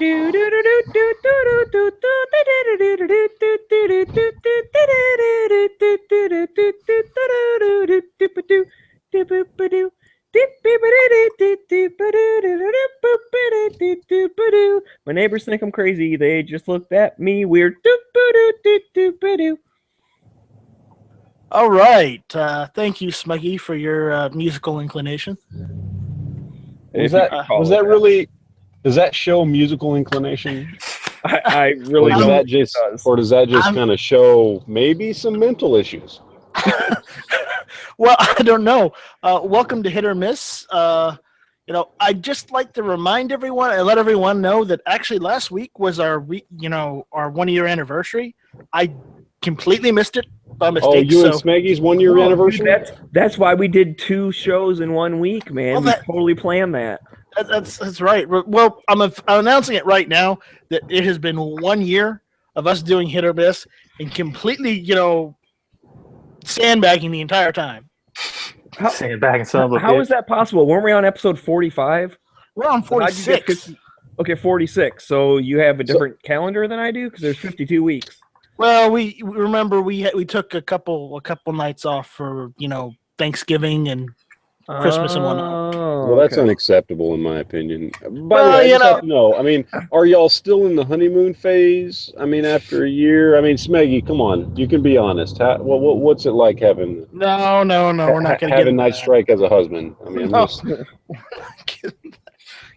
My neighbors think I'm crazy. They just looked at me weird. All right. Thank you, Smuggy, for your musical inclination. If you could call Was it that really? Does that show musical inclination? I really Or does don't that think it just, does. or does that just I'm- kind of show maybe some mental issues? Well, I don't know. Welcome to Hit or Miss. I'd just like to remind everyone and let everyone know that actually last week was our 1 year anniversary. I completely missed it by mistake. Oh, you and Smeggy's 1 year Oh, anniversary? dude, that's why we did 2 shows in 1 week, man. Well, we totally planned that. That's right. Well, I'm announcing it right now that it has been 1 year of us doing Hit or Miss and completely, sandbagging the entire time. Sandbagging son of a How bitch. is that possible? Weren't we on episode 45? We're on So how'd you get 46. 50 Okay, 46. So you have a different calendar than I do because there's 52 weeks. Well, we remember we took a couple nights off for Thanksgiving and Christmas and whatnot. Well, that's unacceptable in my opinion. By the way, I just have to know. I mean, are y'all still in the honeymoon phase? I mean, after a year. I mean, Smeggy, come on, you can be honest. What's it like having? No, we're not going to get having into Night that. Strike as a husband. I mean, No. I'm just,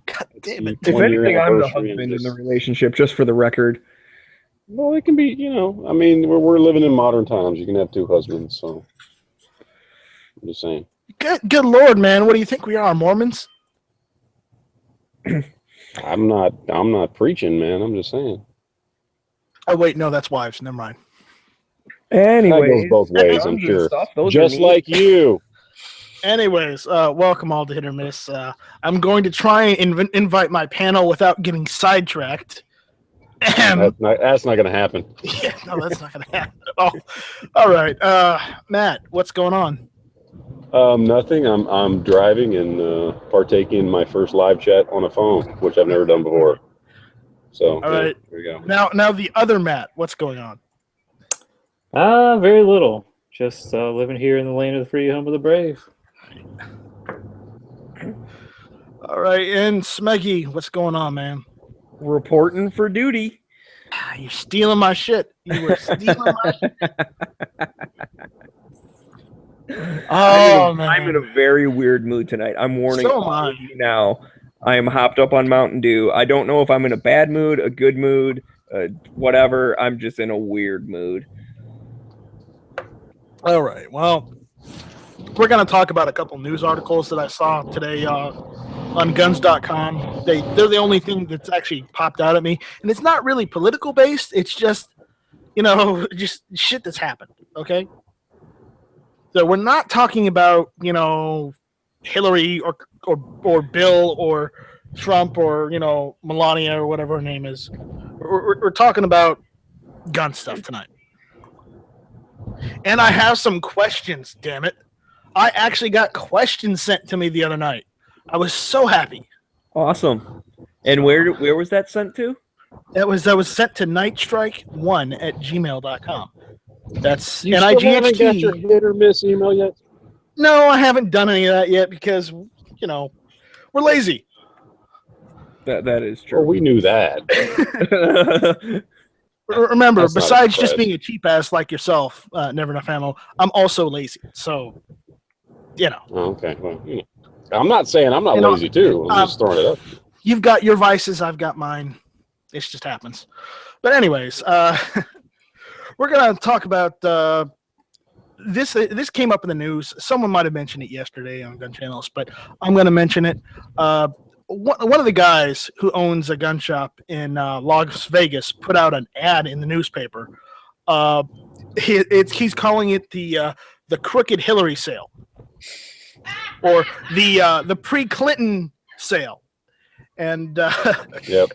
God damn it! If 1 year anything, I'm the anniversary and husband in the just- relationship, just for the record. Well, it can be. I mean, we're living in modern times. You can have 2 husbands. So, I'm just saying. Good Lord, man! What do you think we are, Mormons? I'm not preaching, man. I'm just saying. Oh wait, no, that's wives. Never mind. Anyway, That goes both ways, I'm sure. Just like you. Anyways, welcome all to Hit or Miss. I'm going to try and invite my panel without getting sidetracked. That's not going to happen. Yeah, no, that's not going to happen at all. All right, Matt, what's going on? Nothing. I'm driving and partaking in my first live chat on a phone, which I've never done before. So, All right. there we go. Now the other Matt, what's going on? Very little. Just living here in the land of the free, home of the brave. All right, and Smeggy, what's going on, man? Reporting for duty. You're stealing my shit. You were stealing my shit. Oh, man. I'm in a very weird mood tonight. I'm warning So am all I. of you now. I am hopped up on Mountain Dew. I don't know if I'm in a bad mood, a good mood, whatever. I'm just in a weird mood. All right. Well, we're going to talk about a couple news articles that I saw today on guns.com. They're the only thing that's actually popped out at me. And it's not really political based. It's just, just shit that's happened. Okay. So we're not talking about, Hillary or Bill or Trump or, Melania or whatever her name is. We're talking about gun stuff tonight. And I have some questions, damn it. I actually got questions sent to me the other night. I was so happy. Awesome. And where was that sent to? That was sent to nightstrike1@gmail.com. That's You still haven't got your NIGHT. hit or miss email yet? No, I haven't done any of that yet because, we're lazy. That is Well, true. we knew that. Remember, That's not a besides just surprise. being a cheap ass like yourself, Never Enough Ammo, I'm also lazy. So, Oh, okay. Well, I'm not saying I'm not lazy too. I'm just throwing it up. you've got your vices, I've got mine. It just happens. But anyways, we're going to talk about this. This came up in the news. Someone might have mentioned it yesterday on gun channels, but I'm going to mention it. One of the guys who owns a gun shop in Las Vegas put out an ad in the newspaper. He's calling it the Crooked Hillary sale, or the pre-Clinton sale. And Yep.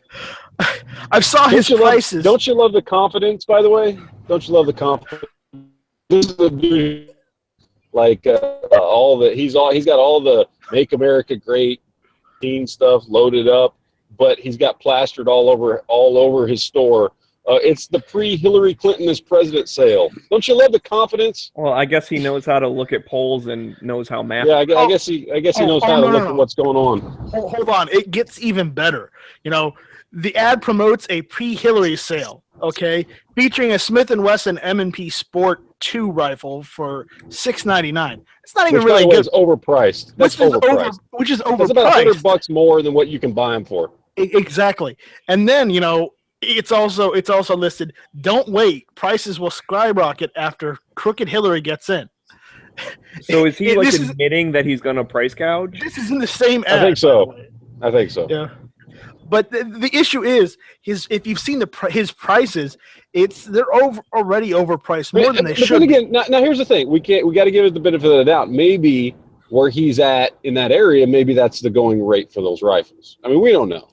I saw his prices. Don't you love the confidence, by the way? Don't you love the confidence? This is the dude, like he's got all the Make America Great teen stuff loaded up. but he's got plastered all over his store. It's the pre-Hillary Clinton as president sale. Don't you love the confidence? Well, I guess he knows how to look at polls and knows how math. Yeah, I guess he knows how to look at what's going on. Hold on, it gets even better. You know, the ad promotes a pre-Hillary sale, okay, featuring a Smith & Wesson M&P Sport 2 rifle for $699. It's not even really good. It's overpriced. That's overpriced. Which is overpriced. It's about $100 more than what you can buy them for. Exactly. And then, you know, it's also listed, don't wait, prices will skyrocket after crooked Hillary gets in. So is he admitting that he's going to price gouge? This is in the same ad. I think so. Yeah. But the issue is if you've seen his prices, they're already overpriced more than they should. But again, now here's the thing: we got to give it the benefit of the doubt. Maybe where he's at in that area, maybe that's the going rate for those rifles. I mean, we don't know.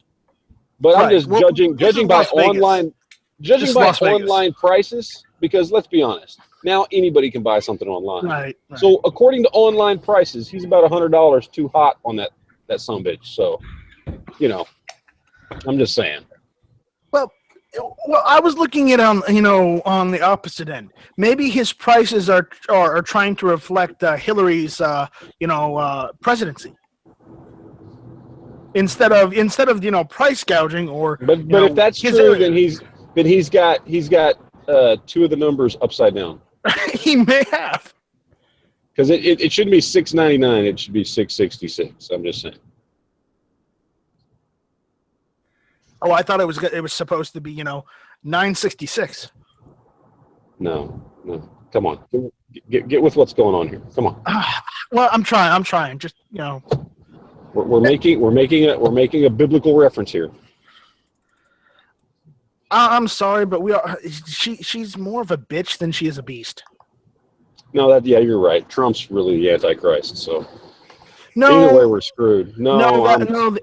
But right. I'm just judging by online prices, because let's be honest, now anybody can buy something online. Right. So according to online prices, he's about $100 too hot on that sumbitch. So, you know, I'm just saying. Well, I was looking at on the opposite end. Maybe his prices are trying to reflect Hillary's presidency. Instead of price gouging or but if that's true, then he's got two of the numbers upside down. He may have, because it shouldn't be $699, it should be $666. I'm just saying. Oh, I thought it was supposed to be $966. No, come on, get with what's going on here. Come on. Well, I'm trying. Just We're making a biblical reference here. I'm sorry, but she's more of a bitch than she is a beast. No, you're right. Trump's really the Antichrist. So no, either way, we're screwed. Obama.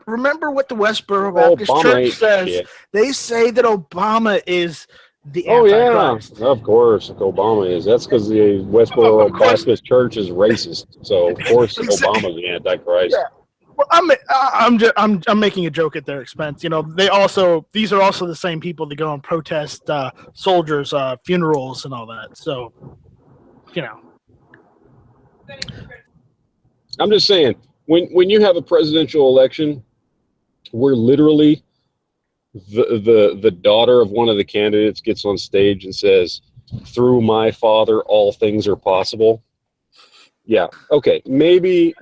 Remember what the Westboro Baptist Church says? Shit. They say that Obama is the Antichrist. Yeah, of course, Obama is. That's because the Westboro Baptist Church is racist. So of course, Obama's the Antichrist. Yeah. Well, I'm making a joke at their expense. These are also the same people that go and protest soldiers' funerals and all that. So, I'm just saying, when you have a presidential election, where literally the daughter of one of the candidates gets on stage and says, "Through my father, all things are possible." Yeah, okay, maybe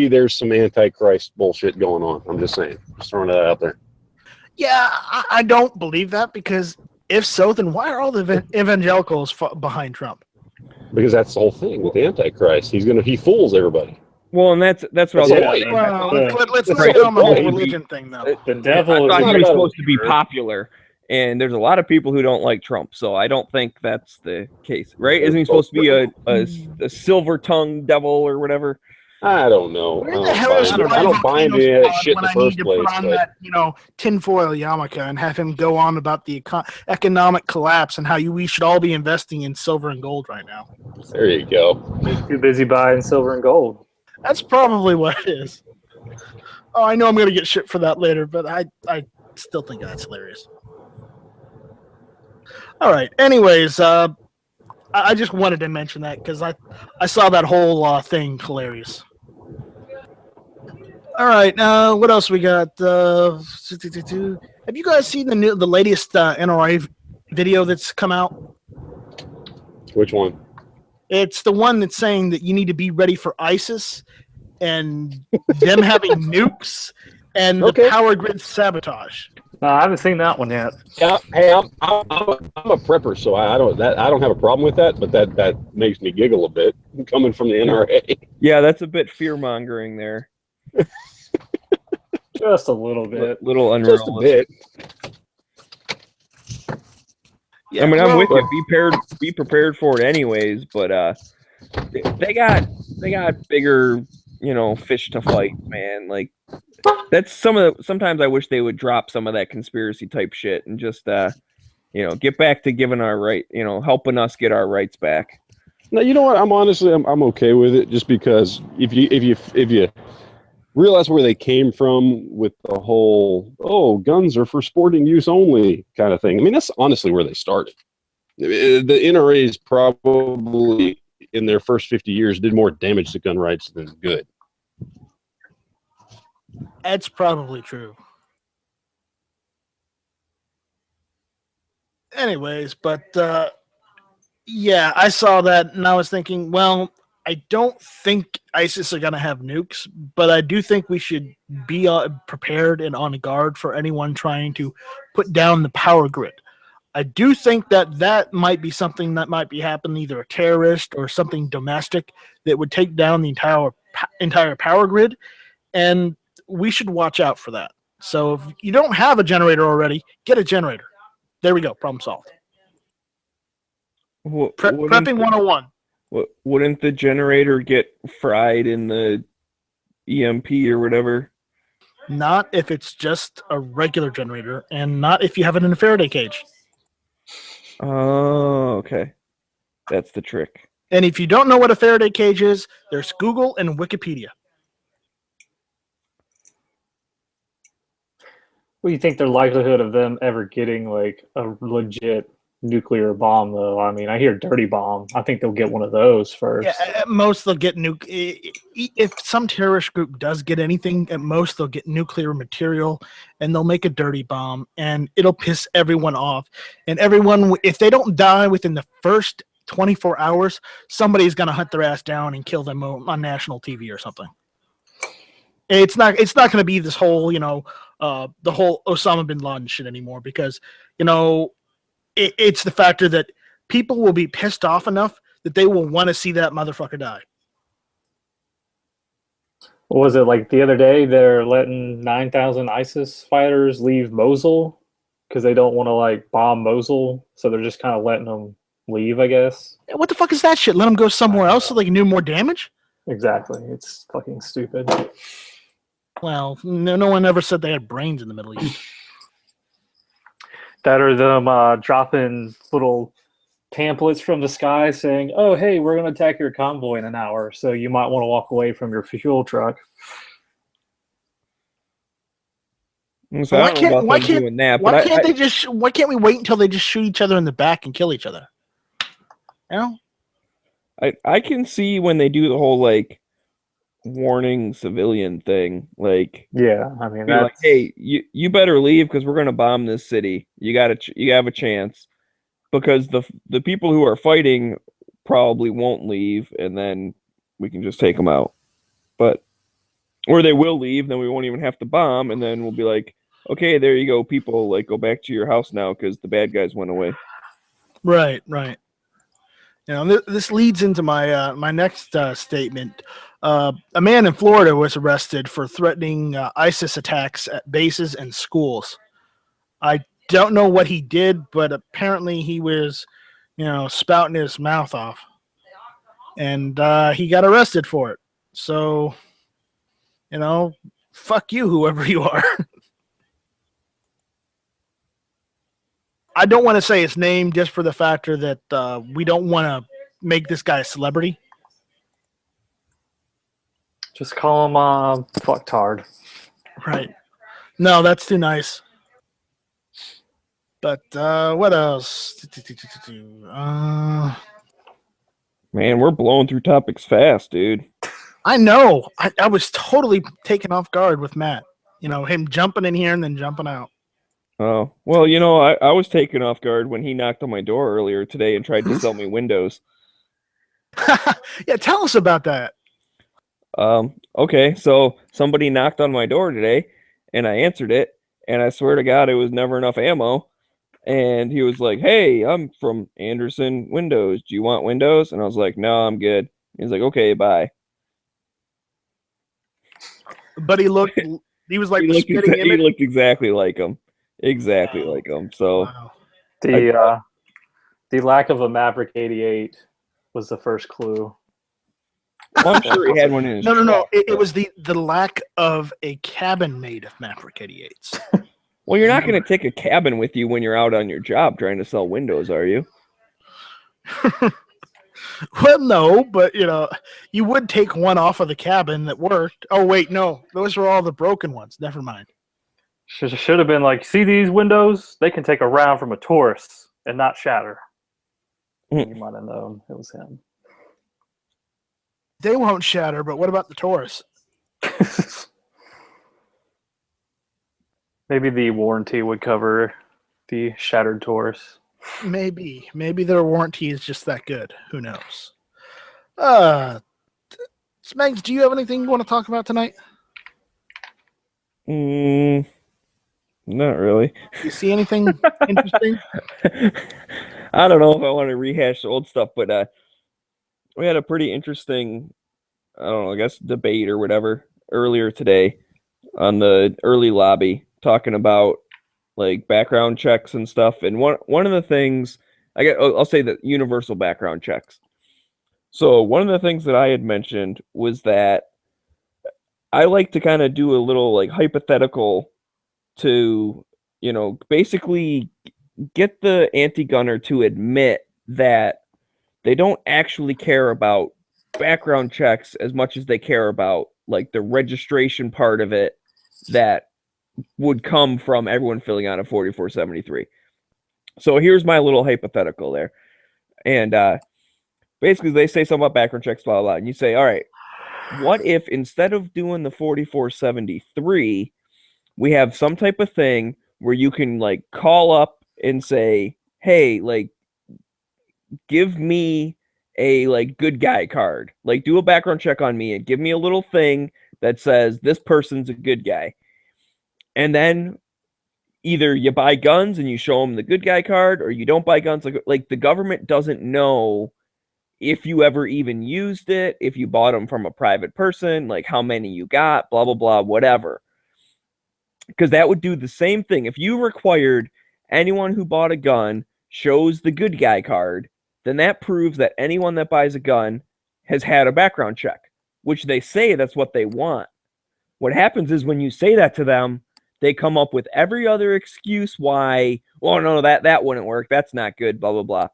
there's some Antichrist bullshit going on. I'm just saying, just throwing that out there. Yeah, I don't believe that, because if so, then why are all the evangelicals behind Trump? Because that's the whole thing with the Antichrist. He fools everybody. Well, and that's what I was saying. Well, let's get on the whole religion thing, though. The devil is supposed to be popular, and there's a lot of people who don't like Trump, so I don't think that's the case, right? Isn't he supposed to be a silver-tongued devil or whatever? I don't know. I don't buy into that shit in the first place. Put on that, tinfoil yarmulke and have him go on about the economic collapse and how we should all be investing in silver and gold right now. There you go. He's too busy buying silver and gold. That's probably what it is. Oh, I know I'm going to get shit for that later, but I still think that's hilarious. All right. Anyways, I just wanted to mention that because I saw that whole thing hilarious. All right. What else we got? Have you guys seen the latest NRA video that's come out? Which one? It's the one that's saying that you need to be ready for ISIS and them having nukes and the power grid sabotage. No, I haven't seen that one yet. Yeah, hey, I'm a prepper, so I don't have a problem with that. But that makes me giggle a bit coming from the NRA. Yeah, that's a bit fear mongering there. Just a little bit, little unrealistic. Just a bit. Yeah, I mean, I'm with you. Be prepared for it, anyways. But they got bigger, fish to fight, man. Like that's sometimes I wish they would drop some of that conspiracy type shit and just get back to giving our right, helping us get our rights back. Now, you know what? I'm okay with it, just because if you realize where they came from with the whole, oh, guns are for sporting use only kind of thing. I mean, that's honestly where they started. The NRA's probably in their first 50 years did more damage to gun rights than good. That's probably true. Anyways, but yeah, I saw that and I was thinking, well, I don't think ISIS are going to have nukes, but I do think we should be prepared and on guard for anyone trying to put down the power grid. I do think that might be something that might be happening, either a terrorist or something domestic that would take down the entire power grid, and we should watch out for that. So if you don't have a generator already, get a generator. There we go. Problem solved. Prepping 101. Wouldn't the generator get fried in the EMP or whatever? Not if it's just a regular generator, and not if you have it in a Faraday cage. Oh, okay. That's the trick. And if you don't know what a Faraday cage is, there's Google and Wikipedia. What do you think the likelihood of them ever getting like a legit nuclear bomb, though? I mean, I hear dirty bomb. I think they'll get one of those first. Yeah, at most they'll get if some terrorist group does get anything, at most they'll get nuclear material and they'll make a dirty bomb and it'll piss everyone off. And everyone, if they don't die within the first 24 hours, somebody's going to hunt their ass down and kill them on national TV or something. It's not going to be this whole, the whole Osama bin Laden shit anymore, because, it's the factor that people will be pissed off enough that they will want to see that motherfucker die. What was it, like the other day they're letting 9,000 ISIS fighters leave Mosul because they don't want to like bomb Mosul, so they're just kind of letting them leave, I guess. What the fuck is that shit? Let them go somewhere else so they can do more damage? Exactly. It's fucking stupid. Well, no one ever said they had brains in the Middle East. That or them dropping little pamphlets from the sky saying, oh, hey, we're going to attack your convoy in an hour, so you might want to walk away from your fuel truck. So why can't we wait until they just shoot each other in the back and kill each other? I can see when they do the whole like warning civilian thing, like, yeah, I mean, that's like, hey, you better leave because we're gonna bomb this city. You have a chance, because the people who are fighting probably won't leave, and then we can just take them out. Or they will leave, then we won't even have to bomb, and then we'll be like, okay, there you go, people, like, go back to your house now because the bad guys went away. Right. This leads into my my next statement. A man in Florida was arrested for threatening ISIS attacks at bases and schools. I don't know what he did, but apparently he was, spouting his mouth off. And he got arrested for it. So, fuck you, whoever you are. I don't want to say his name just for the factor that we don't want to make this guy a celebrity. just call him fucktard. Right. No, that's too nice. But what else? Man, we're blowing through topics fast, dude. I know. I was totally taken off guard with Matt. Him jumping in here and then jumping out. Oh, well, I was taken off guard when he knocked on my door earlier today and tried to sell me windows. Yeah, tell us about that. Okay, so somebody knocked on my door today, and I answered it, and I swear to God, it was never enough ammo. And he was like, "Hey, I'm from Anderson Windows. Do you want windows?" And I was like, "No, I'm good." He's like, "Okay, bye." But he was like he looked exactly like him. Exactly like him. So wow. The lack of a Maverick 88 was the first clue. Well, I'm sure he had one in his No. It was the lack of a cabin made of Maverick 88s. Well, you're not going to take a cabin with you when you're out on your job trying to sell windows, are you? Well, no, but you would take one off of the cabin that worked. Oh wait, no, those were all the broken ones. Never mind. Should have been like, see these windows? They can take a round from a Taurus and not shatter. You might have known it was him. They won't shatter, but what about the Taurus? Maybe the warranty would cover the shattered Taurus. Maybe their warranty is just that good. Who knows? Smegs, do you have anything you want to talk about tonight? Not really. You see anything interesting? I don't know if I want to rehash the old stuff, but we had a pretty interesting, I don't know, I guess debate or whatever earlier today on the early lobby, talking about like background checks and stuff. And one of the things I'll say that universal background checks. So one of the things that I had mentioned was that I like to kind of do a little like hypothetical to, basically get the anti-gunner to admit that they don't actually care about background checks as much as they care about like the registration part of it that would come from everyone filling out a 4473. So here's my little hypothetical there. And basically they say something about background checks, blah, blah, blah. And you say, all right, what if instead of doing the 4473, we have some type of thing where you can like call up and say, hey, like, give me a like good guy card, like do a background check on me and give me a little thing that says this person's a good guy. And then either you buy guns and you show them the good guy card, or you don't buy guns. Like the government doesn't know if you ever even used it, if you bought them from a private person, like how many you got, blah, blah, blah, whatever. Because that would do the same thing. If you required anyone who bought a gun shows the good guy card, then that proves that anyone that buys a gun has had a background check, which they say that's what they want. What happens is when you say that to them, they come up with every other excuse why, well, no, that wouldn't work. That's not good, blah, blah, blah.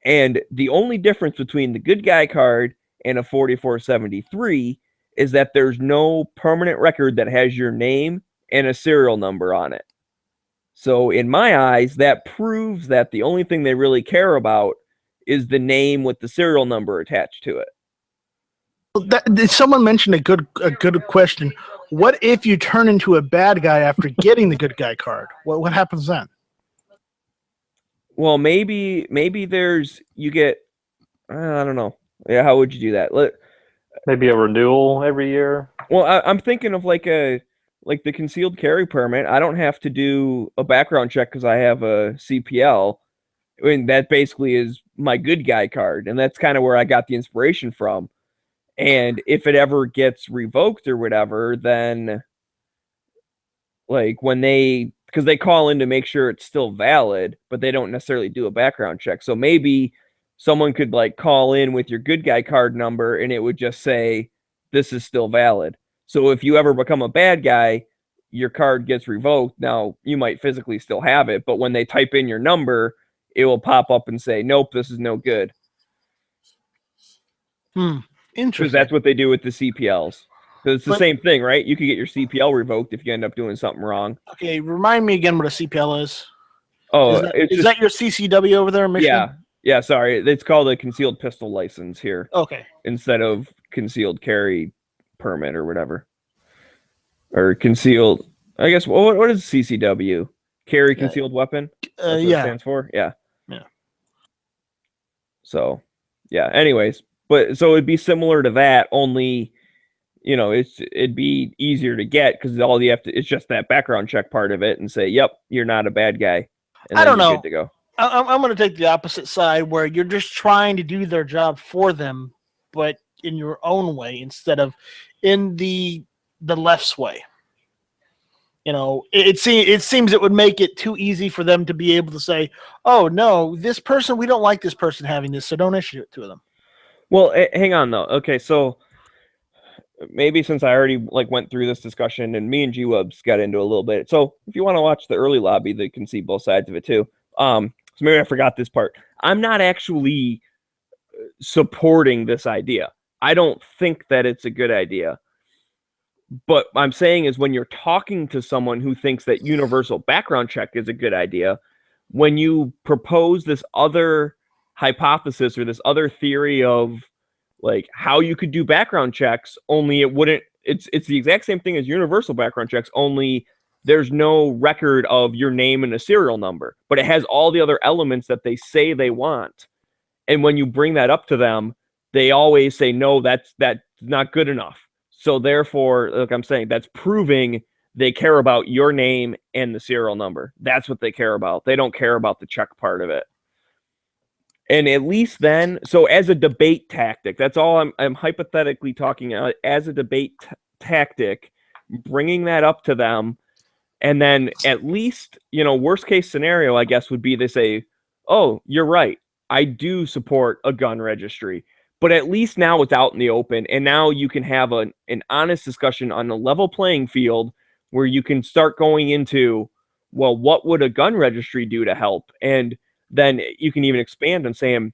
And the only difference between the good guy card and a 4473 is that there's no permanent record that has your name and a serial number on it. So in my eyes, that proves that the only thing they really care about is the name with the serial number attached to it. Someone mentioned a good question. What if you turn into a bad guy after getting the good guy card? What happens then? Well, maybe you get, I don't know. Yeah, how would you do that? Maybe a renewal every year. Well, I'm thinking of like the concealed carry permit. I don't have to do a background check because I have a CPL. I mean, that basically is my good guy card, and that's kind of where I got the inspiration from. And if it ever gets revoked or whatever, then like because they call in to make sure it's still valid, but they don't necessarily do a background check. So maybe someone could like call in with your good guy card number and it would just say, this is still valid. So if you ever become a bad guy, your card gets revoked. Now you might physically still have it, but when they type in your number, it will pop up and say, nope, this is no good. Interesting. Because that's what they do with the CPLs. Because it's the same thing, right? You could get your CPL revoked if you end up doing something wrong. Okay, remind me again what a CPL is. Oh, is that your CCW over there in Michigan? Yeah, sorry. It's called a concealed pistol license here. Okay. Instead of concealed carry permit or whatever. Or concealed, I guess, what is CCW? Carry concealed weapon? That's what it stands for? Yeah. Yeah. So, yeah, anyways. But so it'd be similar to that, only, it'd be easier to get because all you have to, it's just that background check part of it and say, yep, you're not a bad guy. And I don't know. Good to go. I'm going to take the opposite side where you're just trying to do their job for them, but in your own way instead of in the left's way. It seems it would make it too easy for them to be able to say, oh, no, this person, we don't like this person having this, so don't issue it to them. Well, hang on, though. Okay, so maybe since I already went through this discussion and me and G-Wubs got into a little bit. So if you want to watch the early lobby, they can see both sides of it, too. So maybe I forgot this part. I'm not actually supporting this idea. I don't think that it's a good idea. But I'm saying is when you're talking to someone who thinks that universal background check is a good idea, when you propose this other hypothesis or this other theory of like how you could do background checks, only it's the exact same thing as universal background checks, only there's no record of your name and a serial number, but it has all the other elements that they say they want. And when you bring that up to them, they always say, no, that's not good enough. So therefore, like I'm saying, that's proving they care about your name and the serial number. That's what they care about. They don't care about the check part of it. And at least then, so as a debate tactic, that's all I'm hypothetically talking about, as a debate tactic, bringing that up to them. And then at least, worst case scenario, I guess, would be they say, oh, you're right. I do support a gun registry. But at least now it's out in the open, and now you can have an honest discussion on a level playing field where you can start going into, well, what would a gun registry do to help? And then you can even expand on saying,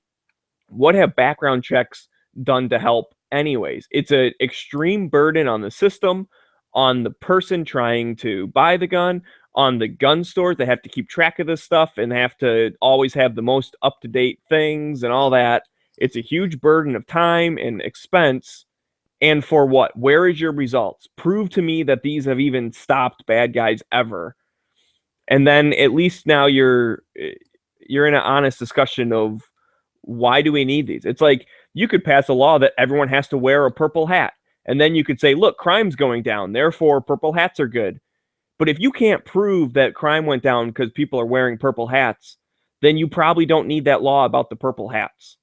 what have background checks done to help anyways? It's an extreme burden on the system, on the person trying to buy the gun, on the gun stores. They have to keep track of this stuff and have to always have the most up-to-date things and all that. It's a huge burden of time and expense. And for what? Where is your results? Prove to me that these have even stopped bad guys ever. And then at least now you're in an honest discussion of why do we need these? It's like you could pass a law that everyone has to wear a purple hat. And then you could say, look, crime's going down, therefore purple hats are good. But if you can't prove that crime went down because people are wearing purple hats, then you probably don't need that law about the purple hats.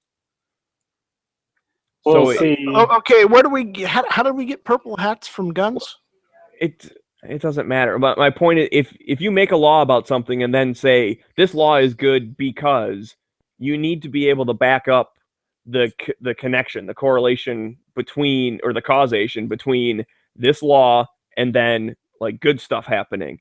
Well, So, okay, where do we get, how do we get purple hats from guns? It doesn't matter. But my point is, if you make a law about something and then say this law is good because, you need to be able to back up the connection, the correlation between, or the causation between this law and then like good stuff happening.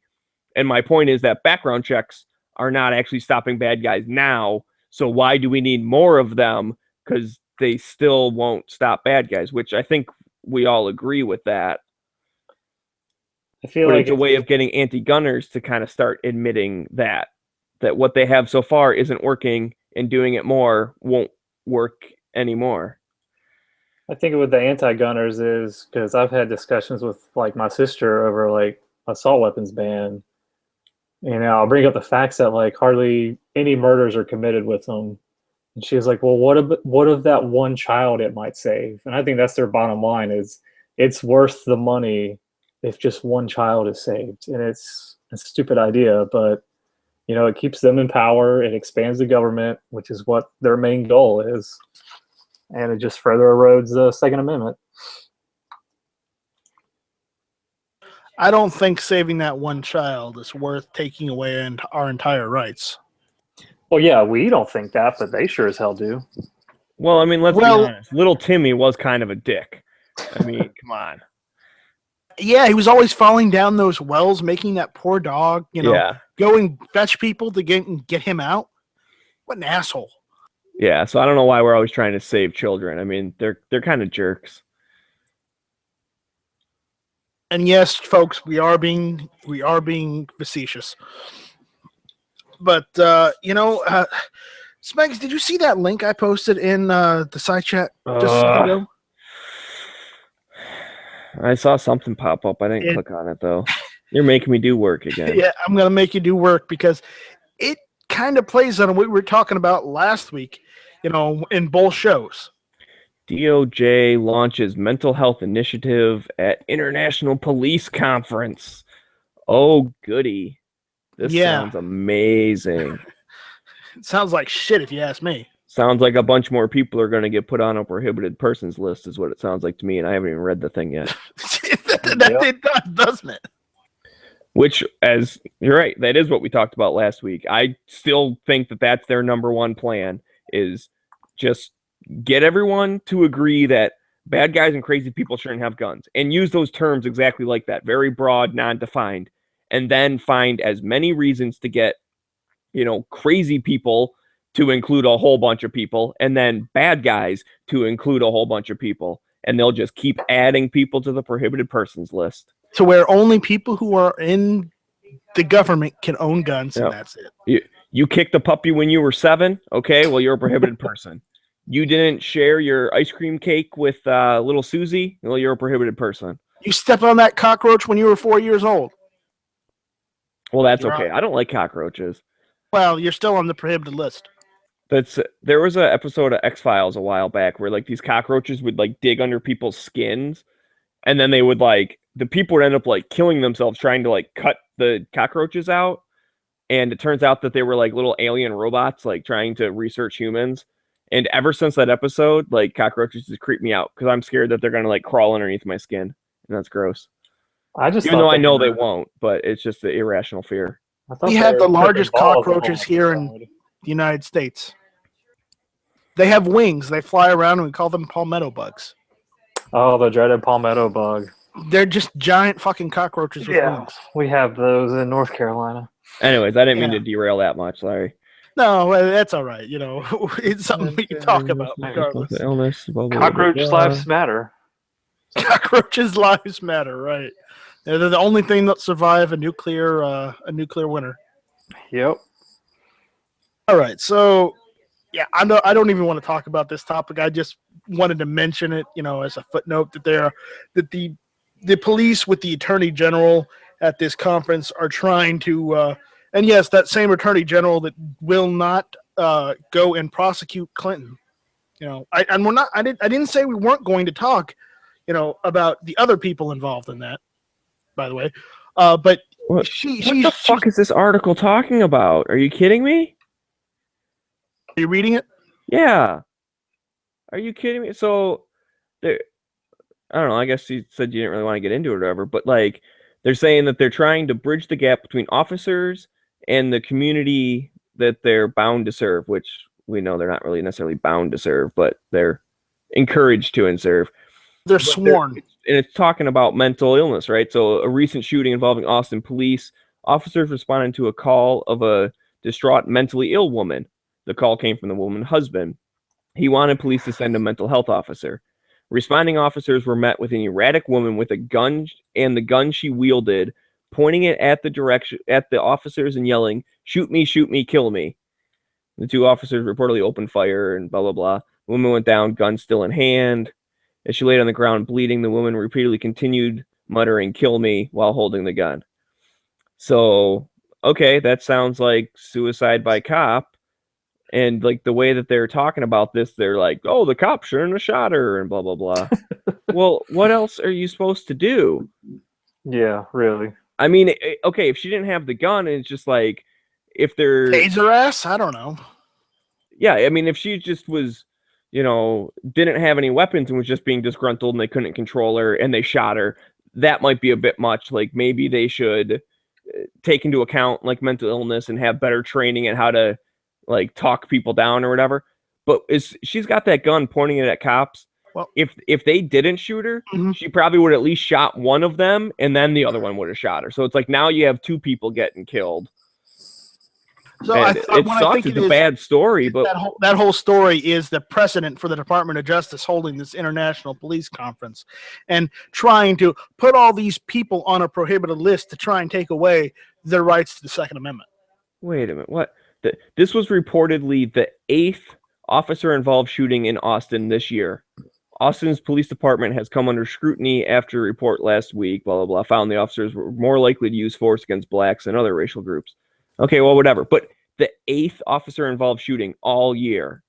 And my point is that background checks are not actually stopping bad guys now. So why do we need more of them? Because they still won't stop bad guys, which I think we all agree with that. I feel but like it's a way of getting anti-gunners to kind of start admitting that what they have so far isn't working, and doing it more won't work anymore. I think with the anti-gunners is because I've had discussions with like my sister over like assault weapons ban. I'll bring up the facts that like hardly any murders are committed with them. And she was like, well, what of that one child it might save? And I think that's their bottom line is it's worth the money if just one child is saved. And it's a stupid idea, but it keeps them in power. It expands the government, which is what their main goal is. And it just further erodes the Second Amendment. I don't think saving that one child is worth taking away our entire rights. Well, yeah, we don't think that, but they sure as hell do. Well, I mean, let's be honest. Little Timmy was kind of a dick. I mean, come on. Yeah, he was always falling down those wells, making that poor dog, go and fetch people to get him out. What an asshole. Yeah, so I don't know why we're always trying to save children. I mean, they're kind of jerks. And yes, folks, we are being facetious. But Smegs, did you see that link I posted in the side chat just a second ago? I saw something pop up. I didn't click on it though. You're making me do work again. Yeah, I'm gonna make you do work because it kind of plays on what we were talking about last week, in both shows. DOJ launches mental health initiative at International Police Conference. Oh, goody. This sounds amazing. It sounds like shit if you ask me. Sounds like a bunch more people are going to get put on a prohibited persons list is what it sounds like to me, and I haven't even read the thing yet. It does, doesn't it? Which, as you're right, that is what we talked about last week. I still think that that's their number one plan, is just get everyone to agree that bad guys and crazy people shouldn't have guns, and use those terms exactly like that, very broad, non-defined, and then find as many reasons to get, crazy people to include a whole bunch of people, and then bad guys to include a whole bunch of people. And they'll just keep adding people to the prohibited persons list. To where only people who are in the government can own guns, and that's it. You kicked a puppy when you were 7, okay? Well, you're a prohibited person. You didn't share your ice cream cake with little Susie? Well, you're a prohibited person. You stepped on that cockroach when you were 4 years old. Well, that's okay. I don't like cockroaches. Well, you're still on the prohibited list. There was an episode of X-Files a while back where like these cockroaches would like dig under people's skins, and then they would like the people would end up like killing themselves trying to like cut the cockroaches out. And it turns out that they were like little alien robots like trying to research humans. And ever since that episode, like cockroaches just creep me out because I'm scared that they're gonna like crawl underneath my skin, and that's gross. Even though I know they won't, but it's just the irrational fear. We have the largest cockroaches here in the United States. They have wings. They fly around, and we call them palmetto bugs. Oh, the dreaded palmetto bug. They're just giant fucking cockroaches with wings. We have those in North Carolina. Anyways, I didn't mean to derail that much, Larry. No, that's all right. You know, it's something we can talk about regardless. Illness, Cockroach lives matter. Cockroaches' lives matter, right? They're the only thing that survive a nuclear winter. Yep. All right, so yeah, I don't even want to talk about this topic. I just wanted to mention it, you know, as a footnote that the police with the attorney general at this conference are trying to, and yes, that same attorney general that will not go and prosecute Clinton. You know, I didn't say we weren't going to talk, you know, about the other people involved in that. By the way, but what the fuck is this article talking about? Are you kidding me? Are you reading it? Yeah. Are you kidding me? So, I don't know. I guess you said you didn't really want to get into it or whatever, but like they're saying that they're trying to bridge the gap between officers and the community that they're bound to serve, which we know they're not really necessarily bound to serve, but they're encouraged to and serve. They're sworn. And it's talking about mental illness, right? So a recent shooting involving Austin police. Officers responded to a call of a distraught mentally ill woman. The call came from the woman's husband. He wanted police to send a mental health officer. Responding officers were met with an erratic woman with a gun, and the gun she wielded, pointing it at the officers and yelling, shoot me, kill me." The 2 officers reportedly opened fire and blah, blah, blah. The woman went down, gun still in hand. As she laid on the ground bleeding, the woman repeatedly continued muttering, "Kill me," while holding the gun. So, okay, that sounds like suicide by cop. And like the way that they're talking about this, they're like, "Oh, the cop shouldn't have shot her," and blah, blah, blah. Well, what else are you supposed to do? Yeah, really. I mean, okay, if she didn't have the gun, it's just like, if they're... Taser ass? I don't know. Yeah, I mean, if she just was... you know, didn't have any weapons and was just being disgruntled and they couldn't control her and they shot her, that might be a bit much. Like maybe they should take into account like mental illness and have better training at how to like talk people down or whatever. But she's got that gun pointing it at cops. Well, if they didn't shoot her, she probably would at least shot one of them and then the other one would have shot her. So it's like now you have 2 people getting killed. So it sucks. It's a bad story, but that whole story is the precedent for the Department of Justice holding this international police conference and trying to put all these people on a prohibited list to try and take away their rights to the Second Amendment. Wait a minute. What? This was reportedly the 8th officer-involved shooting in Austin this year. Austin's police department has come under scrutiny after a report last week, blah, blah, blah, found the officers were more likely to use force against blacks and other racial groups. Okay, well, whatever. But the 8th officer-involved shooting all year.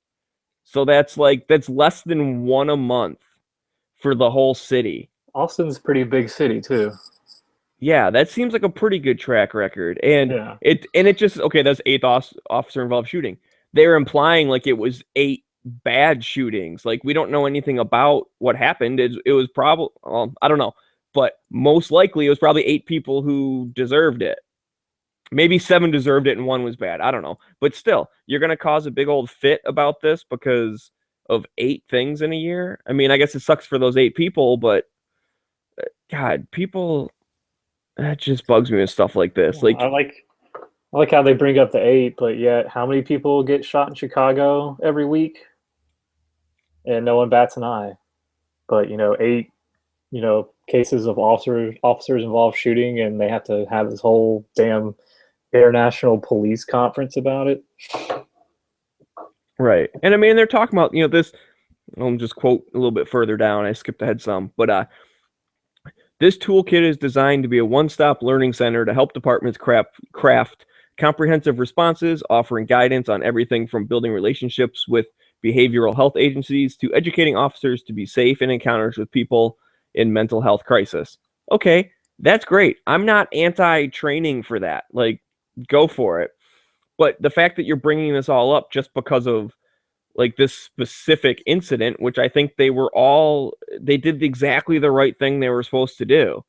So that's less than 1 a month for the whole city. Austin's a pretty big city, too. Yeah, that seems like a pretty good track record. And it just, okay, that's 8th officer-involved shooting. They're implying like it was 8 bad shootings. Like, we don't know anything about what happened. It was probably, I don't know. But most likely it was probably 8 people who deserved it. Maybe 7 deserved it and 1 was bad. I don't know. But still, you're going to cause a big old fit about this because of 8 things in a year? I mean, I guess it sucks for those 8 people, but God, people, that just bugs me with stuff like this. I like I like how they bring up the 8, but yet how many people get shot in Chicago every week? And no one bats an eye. But 8, cases of officers involved shooting, and they have to have this whole damn international police conference about it. Right. And I mean, they're talking about, this, I'll just quote a little bit further down. I skipped ahead some, but this toolkit is designed to be a one-stop learning center to help departments craft comprehensive responses, offering guidance on everything from building relationships with behavioral health agencies to educating officers to be safe in encounters with people in mental health crisis. Okay, that's great. I'm not anti-training for that. Like, go for it. But the fact that you're bringing this all up just because of like this specific incident, which I think they did exactly the right thing they were supposed to do.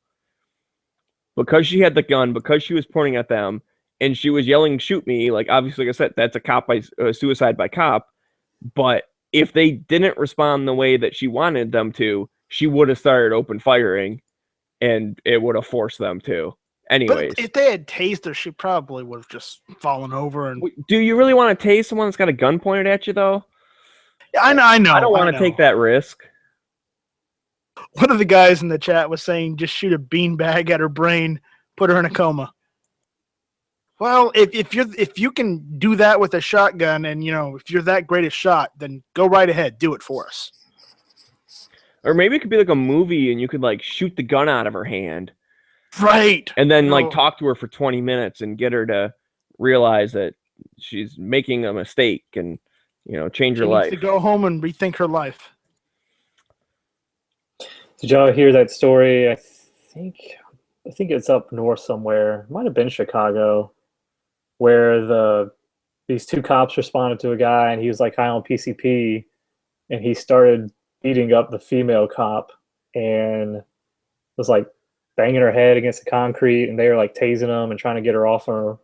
Because she had the gun, because she was pointing at them, and she was yelling, "Shoot me!" Like, obviously, like I said, that's a suicide by cop. But if they didn't respond the way that she wanted them to, she would have started open firing, and it would have forced them to. Anyways, but if they had tased her, she probably would have just fallen over. And do you really want to tase someone that's got a gun pointed at you, though? I know. I don't want to take that risk. One of the guys in the chat was saying, just shoot a beanbag at her brain, put her in a coma. Well, if you can do that with a shotgun, and if you're that great a shot, then go right ahead, do it for us. Or maybe it could be like a movie, and you could like shoot the gun out of her hand. Right. And then like talk to her for 20 minutes and get her to realize that she's making a mistake and, change her life. She needs to go home and rethink her life. Did y'all hear that story? I think it's up north somewhere. It might have been Chicago, where these 2 cops responded to a guy, and he was like high on PCP, and he started beating up the female cop and was like banging her head against the concrete, and they were like tasing him and trying to get her off her.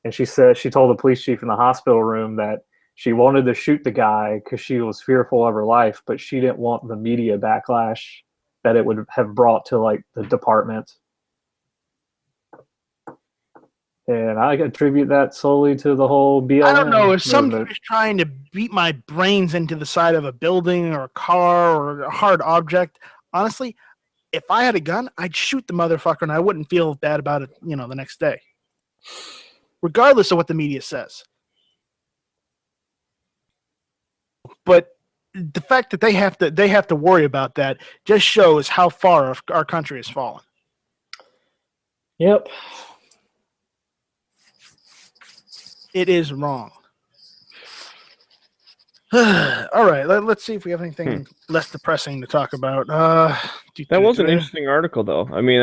And she told the police chief in the hospital room that she wanted to shoot the guy because she was fearful of her life, but she didn't want the media backlash that it would have brought to like the department. And I attribute that solely to the whole BLM. I don't know if somebody somebody's trying to beat my brains into the side of a building or a car or a hard object. Honestly, if I had a gun, I'd shoot the motherfucker, and I wouldn't feel bad about it, the next day, regardless of what the media says. But the fact that they have to worry about that just shows how far our country has fallen. Yep. It is wrong. All right, let's see if we have anything less depressing to talk about. That was an interesting article, though. I mean,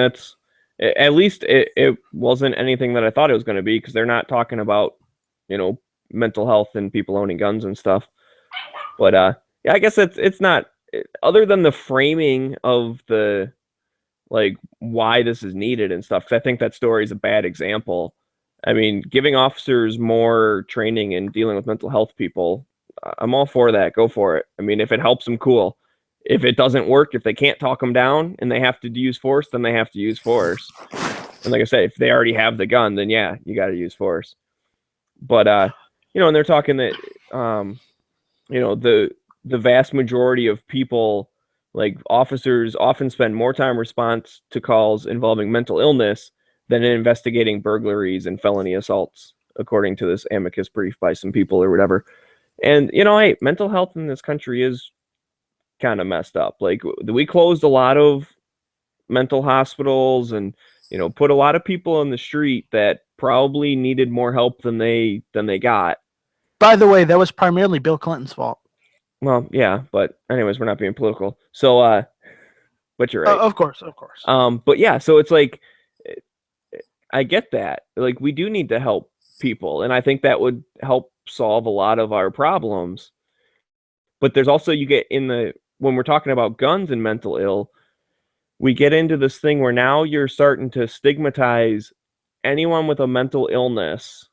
at least it wasn't anything that I thought it was going to be, because they're not talking about, mental health and people owning guns and stuff. But yeah, I guess it's not, other than the framing of the like why this is needed and stuff. Because I think that story is a bad example. I mean, giving officers more training in dealing with mental health people, I'm all for that. Go for it. I mean, if it helps them, cool. If it doesn't work, if they can't talk them down and they have to use force, then they have to use force. And like I say, if they already have the gun, then yeah, you got to use force. But and they're talking that the vast majority of people, like officers, often spend more time response to calls involving mental illness than in investigating burglaries and felony assaults, according to this amicus brief by some people or whatever. And, hey, mental health in this country is kind of messed up. Like, we closed a lot of mental hospitals and, put a lot of people in the street that probably needed more help than they got. By the way, that was primarily Bill Clinton's fault. Well, yeah, but anyways, we're not being political. So, but you're right. Of course. But yeah, so it's like, I get that. Like, we do need to help people, and I think that would help solve a lot of our problems. But there's also, you get when we're talking about guns and mental ill, we get into this thing where now you're starting to stigmatize anyone with a mental illness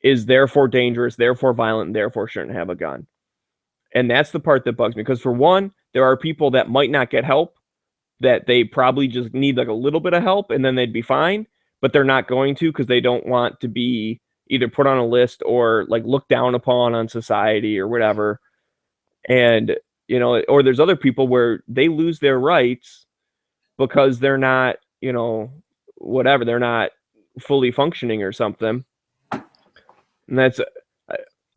is therefore dangerous, therefore violent, and therefore shouldn't have a gun. And that's the part that bugs me, because for one, there are people that might not get help, that they probably just need like a little bit of help and then they'd be fine, but they're not going to because they don't want to be either put on a list or like looked down upon on society or whatever. And, you know, or there's other people where they lose their rights because they're not, you know, whatever, they're not fully functioning or something. And that's,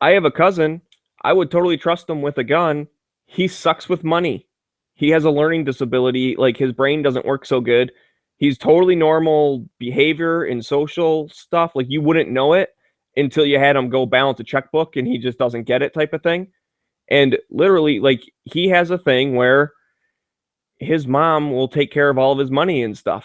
I have a cousin, I would totally trust him with a gun. He sucks with money. He has a learning disability. Like his brain doesn't work so good. He's totally normal behavior and social stuff. Like you wouldn't know it until you had him go balance a checkbook and he just doesn't get it type of thing. And literally, like he has a thing where his mom will take care of all of his money and stuff.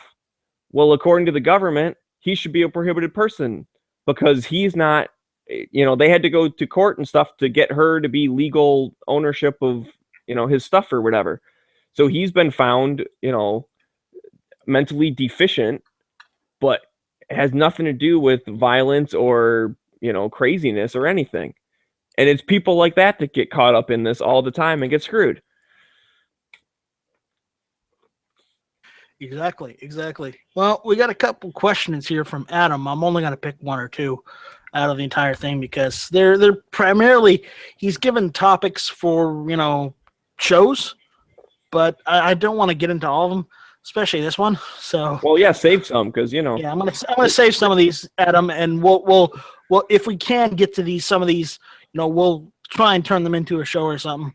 Well, according to the government, he should be a prohibited person because he's not, you know, they had to go to court and stuff to get her to be legal ownership of, you know, his stuff or whatever. So he's been found, you know, mentally deficient, but it has nothing to do with violence or, you know, craziness or anything. And it's people like that that get caught up in this all the time and get screwed. Exactly. Well, we got a couple questions here from Adam. I'm only going to pick one or two out of the entire thing because they're primarily, he's given topics for, you know, shows, but I don't want to get into all of them, especially this one. So, well, yeah, save some because, you know, yeah, I'm gonna save some of these, Adam, and we'll if we can get to some of these, you know, we'll try and turn them into a show or something.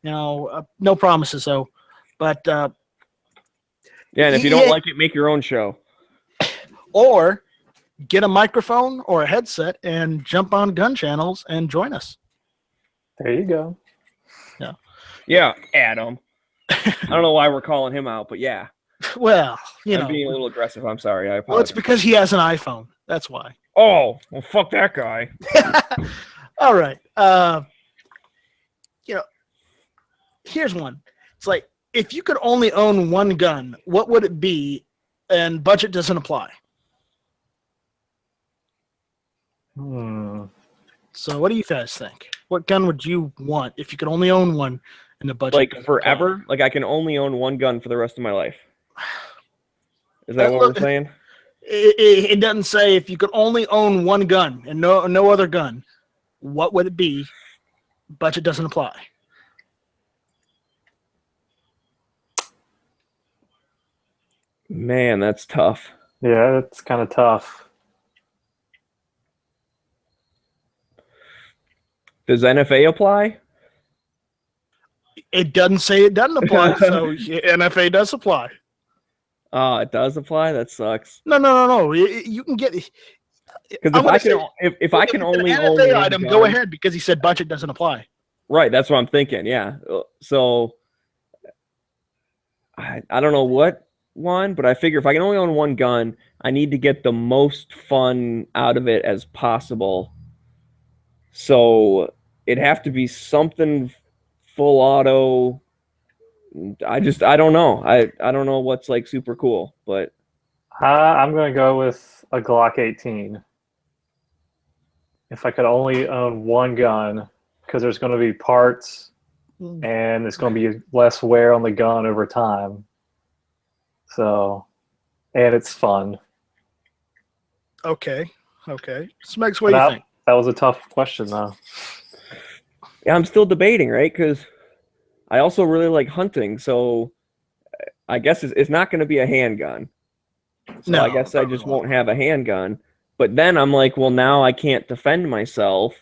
You know, no promises though, but. Yeah, and if you don't like it, make your own show. Or get a microphone or a headset and jump on gun channels and join us. There you go. Yeah. Yeah, Adam. I don't know why we're calling him out, but yeah. Well, I'm being a little aggressive. I'm sorry. I apologize. Well, it's because he has an iPhone. That's why. Oh, well, fuck that guy. All right. You know, here's one. It's like, if you could only own one gun, what would it be? And budget doesn't apply. So what do you guys think? What gun would you want if you could only own one and the budget? Like forever? Apply? Like I can only own one gun for the rest of my life. Is that what we're saying? It doesn't say if you could only own one gun and no other gun. What would it be? Budget doesn't apply. Man, that's tough. Yeah, that's kind of tough. Does NFA apply? It doesn't say it doesn't apply, so NFA does apply. Oh, it does apply? That sucks. No. You can get. Because if I can only own NFA item, go ahead because he said budget doesn't apply. Right, that's what I'm thinking. Yeah. So I don't know what one, but I figure if I can only own one gun, I need to get the most fun out of it as possible. So it'd have to be something full auto. I don't know. I don't know what's like super cool, but I'm going to go with a Glock 18. If I could only own one gun, because there's going to be parts and it's going to be less wear on the gun over time. So, and it's fun. Okay. Smegs, what do you think? That was a tough question, though. Yeah, I'm still debating, right? Because I also really like hunting, so I guess it's not going to be a handgun. So no, I guess I just won't have a handgun. But then I'm like, well, now I can't defend myself.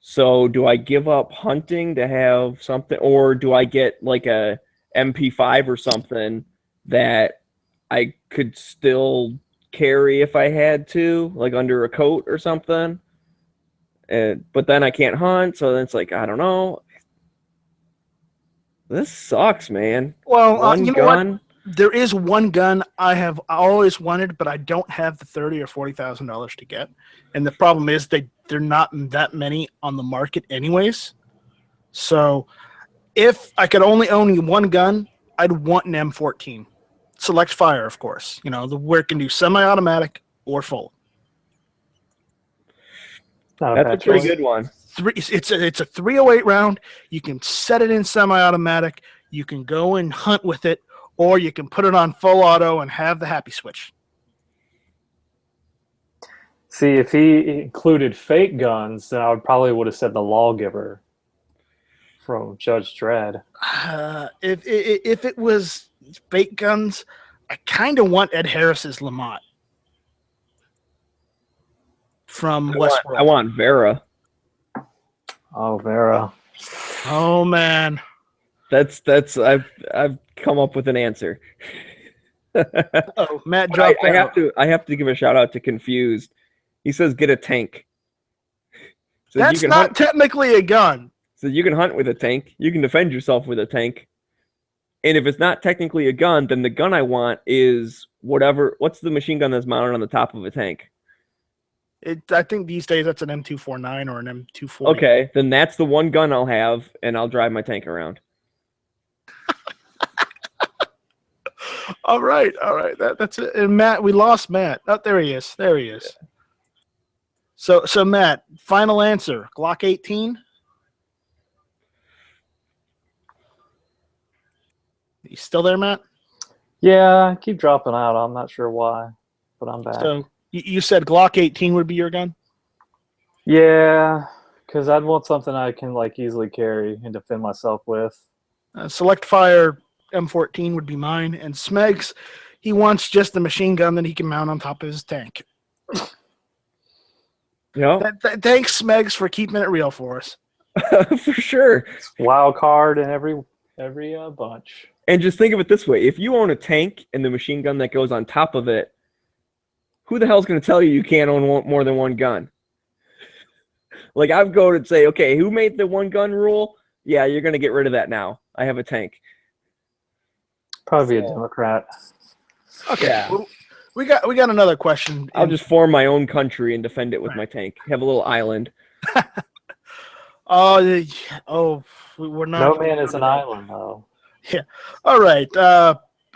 So do I give up hunting to have something, or do I get like a MP5 or something that I could still carry if I had to, like under a coat or something? But then I can't hunt, so then it's like, I don't know. This sucks, man. Well, one gun. There is one gun I have always wanted, but I don't have the $30,000 or $40,000 to get. And the problem is they're not that many on the market anyways. So if I could only own one gun, I'd want an M14. Select fire, of course. You know, where it can do semi-automatic or full. That's a pretty good one. It's a 308 round. You can set it in semi-automatic. You can go and hunt with it, or you can put it on full auto and have the happy switch. See, if he included fake guns, then I would have said the Lawgiver from Judge Dredd. If it was fake guns, I kind of want Ed Harris's Lamont from Westworld. I want Vera. Oh, Vera. Oh man, That's I've come up with an answer. oh Matt dropped out. I have to give a shout out to Confused. He says get a tank. So That's not technically a gun. So you can hunt with a tank. You can defend yourself with a tank. And if it's not technically a gun, then the gun I want is whatever. What's the machine gun that's mounted on the top of a tank? I think these days that's an M249 or an M240. Okay, then that's the one gun I'll have, and I'll drive my tank around. All right. That's it. And Matt, we lost Matt. Oh, there he is. Yeah. So Matt, final answer: Glock 18. You still there, Matt? Yeah, I keep dropping out. I'm not sure why, but I'm back. So you said Glock 18 would be your gun? Yeah, because I'd want something I can easily carry and defend myself with. Select Fire M14 would be mine, and Smegs, he wants just a machine gun that he can mount on top of his tank. Yeah. Thanks, Smegs, for keeping it real for us. For sure. Wild card in every bunch. And just think of it this way: if you own a tank and the machine gun that goes on top of it, who the hell's going to tell you can't own more than one gun? Like, I'd go and say, okay, who made the one gun rule? Yeah, you're going to get rid of that now. I have a tank. Probably a Democrat. Okay. Yeah. Well, we got another question. I'll just form my own country and defend it with my tank. Have a little island. We're not. No man is an island, though. Yeah. All right.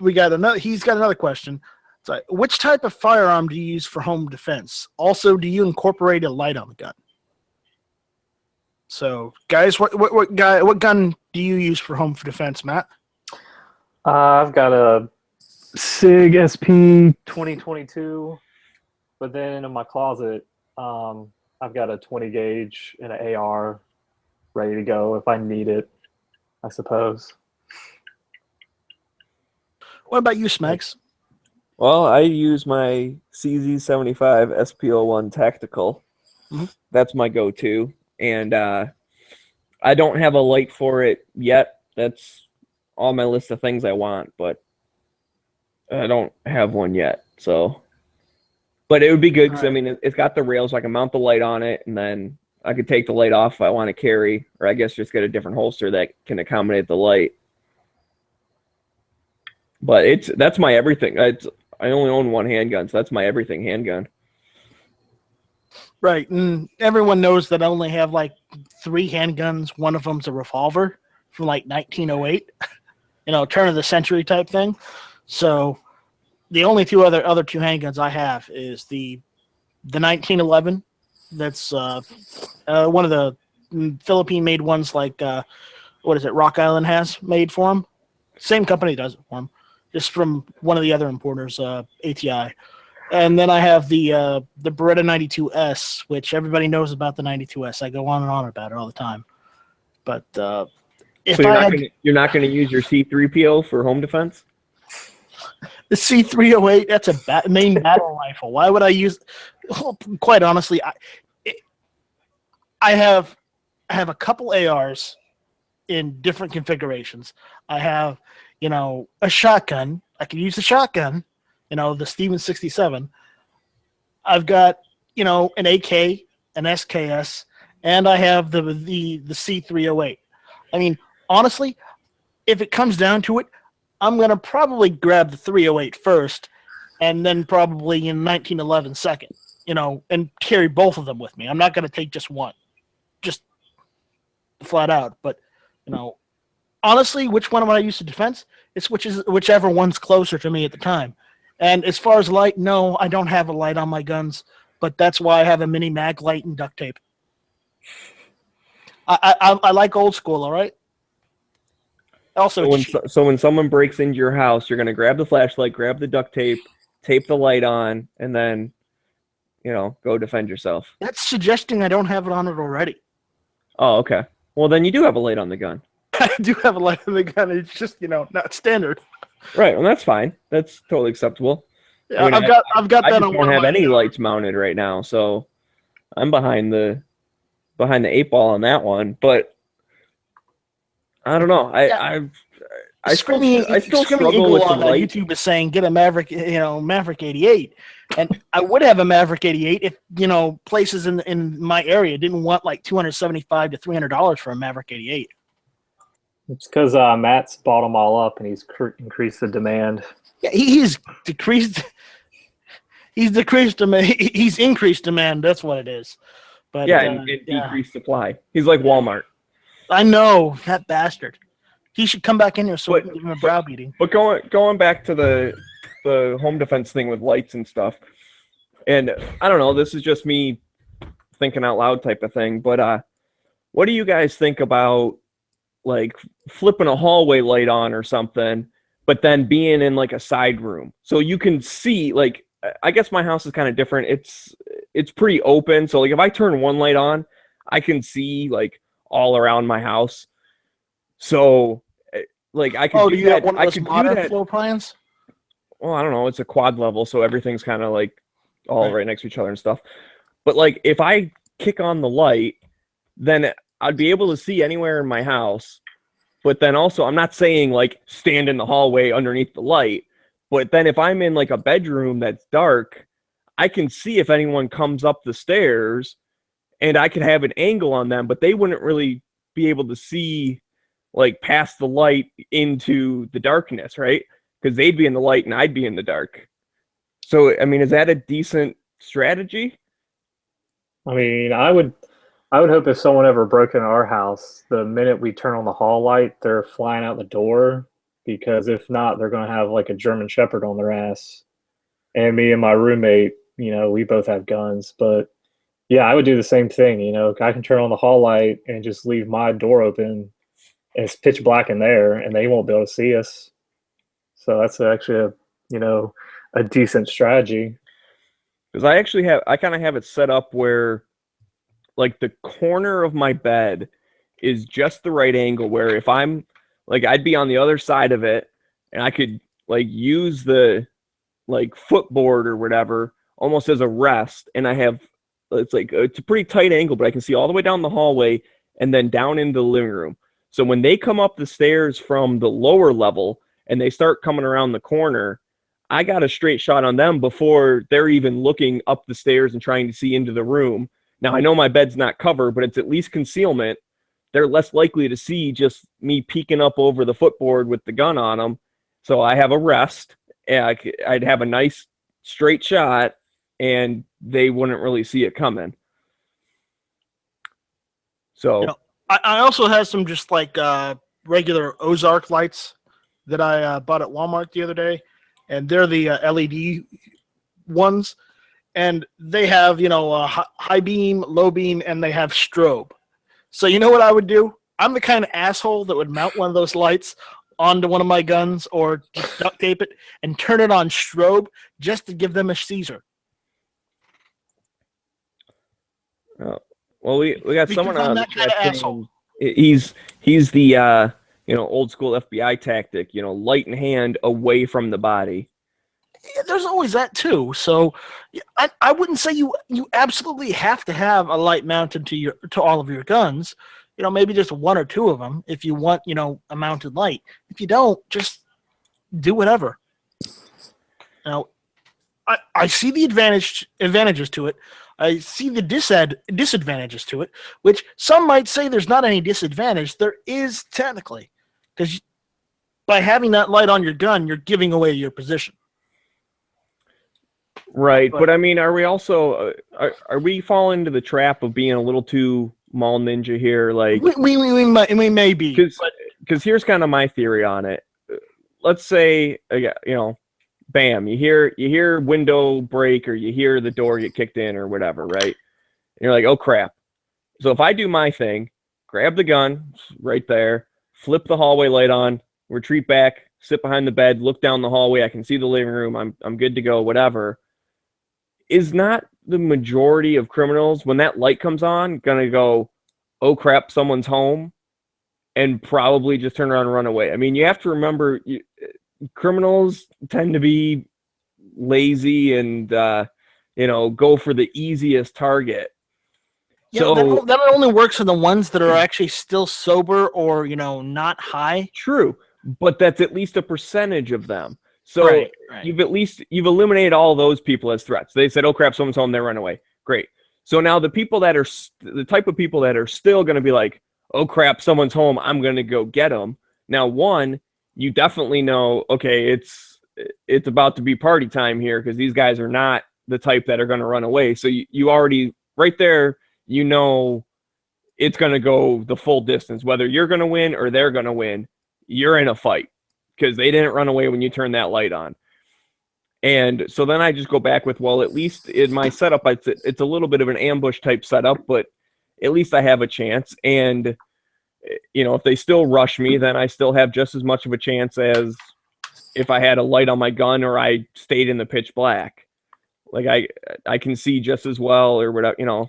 We got another. He's got another question. So, which type of firearm do you use for home defense? Also, do you incorporate a light on the gun? So, guys, what gun do you use for home defense, Matt? I've got a SIG SP 2022, but then in my closet, I've got a 20 gauge and an AR ready to go if I need it, I suppose. What about you, Smegs? Well, I use my CZ75 SP01 Tactical. Mm-hmm. That's my go-to. And I don't have a light for it yet. That's on my list of things I want, but I don't have one yet. So, but it would be good because, I mean, it's got the rails, so I can mount the light on it, and then I could take the light off if I want to carry, or I guess just get a different holster that can accommodate the light. But that's my everything. I only own one handgun, so that's my everything handgun. Right, and everyone knows that I only have like 3 handguns. One of them's a revolver from like 1908, turn of the century type thing. So the only other 2 handguns I have is the 1911. That's one of the Philippine-made ones, like Rock Island has made for them. Same company does it for them, just from one of the other importers, ATI. And then I have the Beretta 92S, which everybody knows about the 92S. I go on and on about it all the time. But if you're not going to use your C3PO for home defense? The C308, that's a main battle rifle. Why would I use? Well, quite honestly, I have a couple ARs in different configurations. I have, a shotgun. I can use the shotgun. The Stevens 67. I've got, an AK, an SKS, and I have the C308. I mean, honestly, if it comes down to it, I'm going to probably grab the 308 first, and then probably in 1911 second, and carry both of them with me. I'm not going to take just one, just flat out. But, honestly, which one am I use to defense? It's whichever one's closer to me at the time. And as far as light, no, I don't have a light on my guns, but that's why I have a mini mag light and duct tape. I like old school, all right? Also, so when someone breaks into your house, you're going to grab the flashlight, grab the duct tape, tape the light on, and then go defend yourself. That's suggesting I don't have it on it already. Oh, okay. Well, then you do have a light on the gun. I do have a light on the gun. It's just, not standard. Right. Well, that's fine. That's totally acceptable. Yeah, I've got I that just on. don't have any lights mounted right now, so I'm behind the 8 ball on that one. But I don't know. I still struggle with the on light. YouTube is saying get a Maverick, Maverick 88, and I would have a Maverick 88 if places in my area didn't want like $275 to $300 for a Maverick 88. It's because Matt's bought them all up and he's increased the demand. Yeah, he's decreased. He's decreased demand. He's increased demand. That's what it is. But yeah, and decreased supply. He's like Walmart. I know, that bastard. He should come back in here so we can give him a browbeating. But going back to the home defense thing with lights and stuff, and I don't know, this is just me thinking out loud type of thing, but what do you guys think about like flipping a hallway light on or something, but then being in like a side room so you can see, like, I guess my house is kind of different. It's pretty open, so like if I turn one light on, I can see like all around my house. So like I could do that. One of those modern floor plans? Well, I don't know. It's a quad level, so everything's kind of like all right next to each other and stuff. But like if I kick on the light, then I'd be able to see anywhere in my house. But then also, I'm not saying like stand in the hallway underneath the light. But then if I'm in like a bedroom that's dark, I can see if anyone comes up the stairs, and I could have an angle on them, but they wouldn't really be able to see like past the light into the darkness, right? Because they'd be in the light and I'd be in the dark. So, I mean, is that a decent strategy? I mean, I would hope if someone ever broke into our house, the minute we turn on the hall light, they're flying out the door, because if not, they're going to have like a German Shepherd on their ass. And me and my roommate, we both have guns, but yeah, I would do the same thing. I can turn on the hall light and just leave my door open. And it's pitch black in there, and they won't be able to see us. So that's actually a decent strategy. Because I kind of have it set up where like the corner of my bed is just the right angle where if I'm like, I'd be on the other side of it and I could like use the like footboard or whatever almost as a rest. And it's a pretty tight angle, but I can see all the way down the hallway and then down into the living room. So when they come up the stairs from the lower level and they start coming around the corner, I got a straight shot on them before they're even looking up the stairs and trying to see into the room. Now, I know my bed's not covered, but it's at least concealment. They're less likely to see just me peeking up over the footboard with the gun on them. So I have a rest, and I'd have a nice straight shot, and they wouldn't really see it coming. So I also have some just like regular Ozark lights that I bought at Walmart the other day, and they're the LED ones, and they have high beam, low beam, and they have strobe. So you know what I would do? I'm the kind of asshole that would mount one of those lights onto one of my guns or just duct tape it and turn it on strobe just to give them a Caesar. Oh, well, we got someone on that kind of asshole. He's the old school FBI tactic, light in hand away from the body. Yeah, there's always that too. So I wouldn't say you absolutely have to have a light mounted to all of your guns. Maybe just one or two of them if you want, a mounted light. If you don't, just do whatever. Now, I see the advantages to it. I see the disadvantages to it, which some might say there's not any disadvantage. There is technically, because by having that light on your gun, you're giving away your position. Right, but I mean, are we also are we falling into the trap of being a little too mall ninja here? Like we may be, because here's kind of my theory on it. Let's say bam, you hear window break or you hear the door get kicked in or whatever, right? And you're like, oh crap. So if I do my thing, grab the gun right there, flip the hallway light on, retreat back, sit behind the bed, look down the hallway, I can see the living room, I'm good to go, whatever. Is not the majority of criminals, when that light comes on, gonna go, oh crap, someone's home, and probably just turn around and run away. I mean, you have to remember, criminals tend to be lazy and go for the easiest target. Yeah, that only works for the ones that are actually still sober or not high. True, but that's at least a percentage of them. So right. you've eliminated all those people as threats. They said, "Oh crap, someone's home," they run away. Great. So now the people that are the type of people that are still going to be like, "Oh crap, someone's home, I'm going to go get them." Now, one, you definitely know, okay, it's about to be party time here because these guys are not the type that are going to run away. So you already right there, it's going to go the full distance. Whether you're going to win or they're going to win, you're in a fight because they didn't run away when you turn that light on. And so then I just go back with, well, at least in my setup, it's a little bit of an ambush type setup, but at least I have a chance. And, if they still rush me, then I still have just as much of a chance as if I had a light on my gun or I stayed in the pitch black. Like I can see just as well or whatever,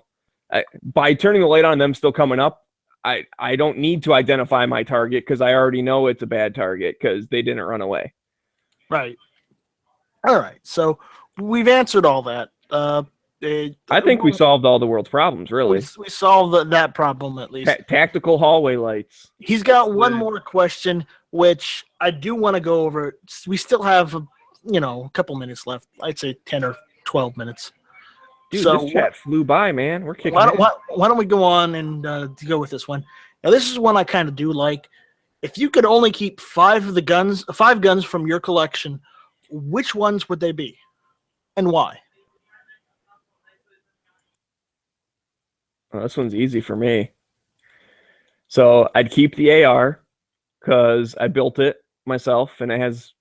by turning the light on, them still coming up, I don't need to identify my target because I already know it's a bad target because they didn't run away. Right. All right. So we've answered all that. I think we solved all the world's problems, really. We solved that problem at least. Tactical hallway lights. He's got one more question, which I do want to go over. We still have, a couple minutes left. I'd say 10 or 12 minutes. Dude, this chat flew by, man. We're kicking. Why don't we go on and go with this one? Now, this is one I kind of do like. If you could only keep five guns from your collection, which ones would they be, and why? Well, this one's easy for me. So I'd keep the AR because I built it myself, and it has,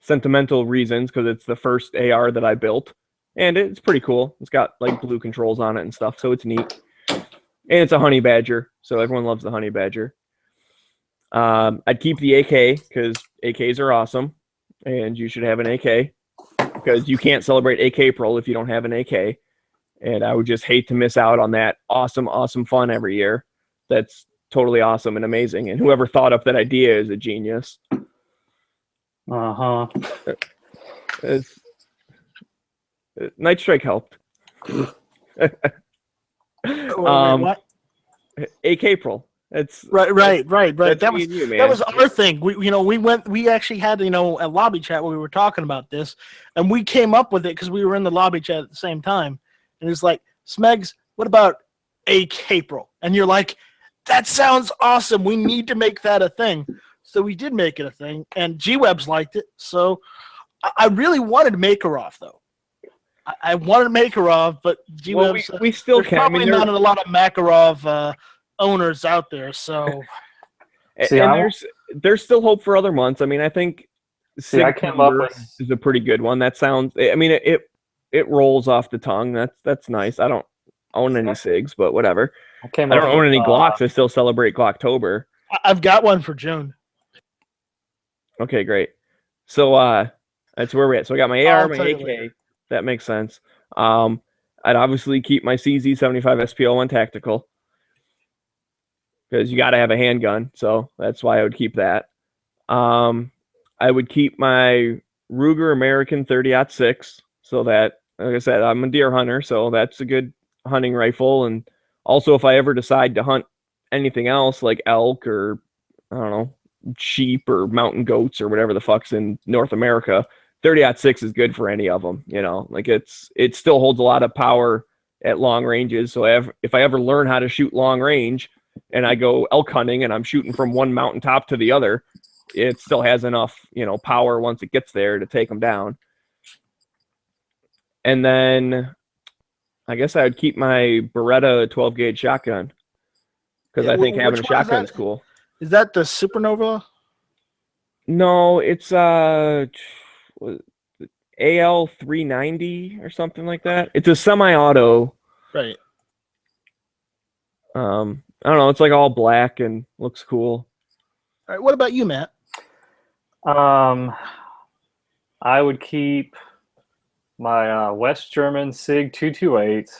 sentimental reasons because it's the first AR that I built. And it's pretty cool. It's got like blue controls on it and stuff, so it's neat. And it's a honey badger, so everyone loves the honey badger. I'd keep the AK because AKs are awesome, and you should have an AK because you can't celebrate AK April if you don't have an AK. And I would just hate to miss out on that awesome fun every year. That's totally awesome and amazing. And whoever thought up that idea is a genius. Night Strike helped. What? AK April. That's right. That's That was our thing. We actually had a lobby chat where we were talking about this, and we came up with it because we were in the lobby chat at the same time. And it's like, Smegs, what about AK April? And you're like, that sounds awesome. We need to make that a thing. So we did make it a thing, and G-Webs liked it. So I really wanted Makarov, though. I wanted Makarov, but G-Webs, we still there's probably not a lot of Makarov owners out there. So, there's still hope for other months. I mean, I think I came up with is a pretty good one. That sounds. I mean, it rolls off the tongue. That's nice. I don't own any SIGs, but whatever. I don't own any Glocks. I still celebrate Glocktober. I've got one for June. Okay, great. So that's where we're at. So I got my AR, my AK. That makes sense. I'd obviously keep my CZ75 SPO1 tactical because you got to have a handgun. So that's why I would keep that. I would keep my Ruger American 30-06 so that, like I said, I'm a deer hunter, so that's a good hunting rifle. And also, if I ever decide to hunt anything else like elk or, I don't know, sheep or mountain goats or whatever the fuck's in North America, 30-06 is good for any of them. Like it still holds a lot of power at long ranges. So if I ever learn how to shoot long range and I go elk hunting and I'm shooting from one mountaintop to the other, it still has enough, power once it gets there to take them down. And then I guess I would keep my Beretta 12 gauge shotgun because I think having a shotgun is cool. Is that the Supernova? No, it's AL390 or something like that. It's a semi-auto. Right. I don't know. It's like all black and looks cool. All right. What about you, Matt? I would keep my West German SIG 228.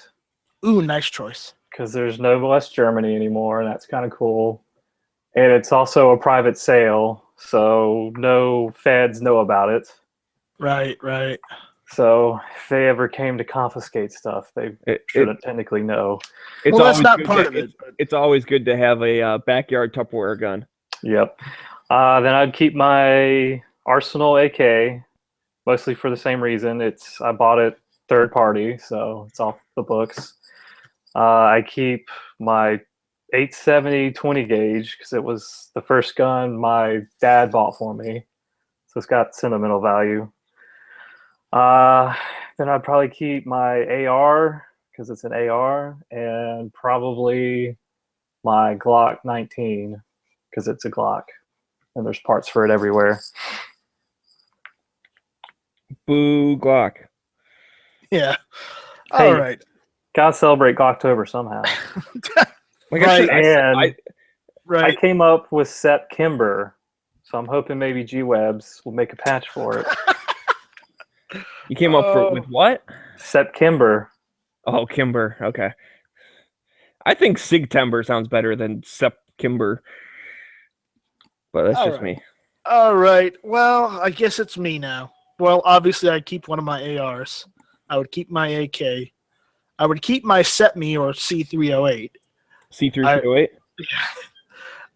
Ooh, nice choice. Because there's no West Germany anymore, and that's kind of cool. And it's also a private sale, so no feds know about it. Right. So if they ever came to confiscate stuff, they shouldn't technically know. It's well, that's always not good part of it. It's always good to have a backyard Tupperware gun. Yep. Then I'd keep my Arsenal AK, mostly for the same reason. I bought it third party, so it's off the books. I keep my 870 20 gauge because it was the first gun my dad bought for me, so it's got sentimental value. Then I'd probably keep my AR because it's an AR, and probably my Glock 19 because it's a Glock, and there's parts for it everywhere. Boo Glock. Yeah. Hey, All right. Gotta celebrate Glocktober somehow. Like I said, I came up with Sep Kimber, so I'm hoping maybe G-Webs will make a patch for it. You came up with what? Sep Kimber. Oh, Kimber. Okay. I think Sig Timber sounds better than Sep Kimber. But that's just me. All right. Well, I guess it's me now. Well, obviously, I keep one of my ARs. I would keep my AK. I would keep my SETME or C308. C308?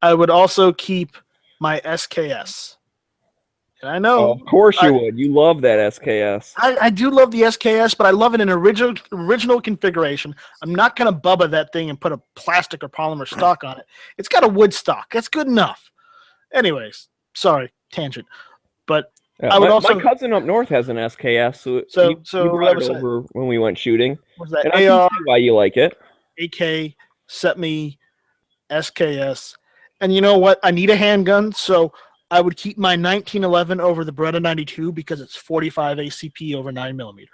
I would also keep my SKS. And I know. Oh, of course you would. You love that SKS. I do love the SKS, but I love it in original configuration. I'm not going to bubba that thing and put a plastic or polymer stock on it. It's got a wood stock. That's good enough. Anyways, sorry, tangent. But I would my cousin up north has an SKS, so he brought it over when we went shooting. Was that and I can see why you like it. AK, SETME, SKS. And you know what? I need a handgun, so I would keep my 1911 over the Beretta 92 because it's 45 ACP over 9mm.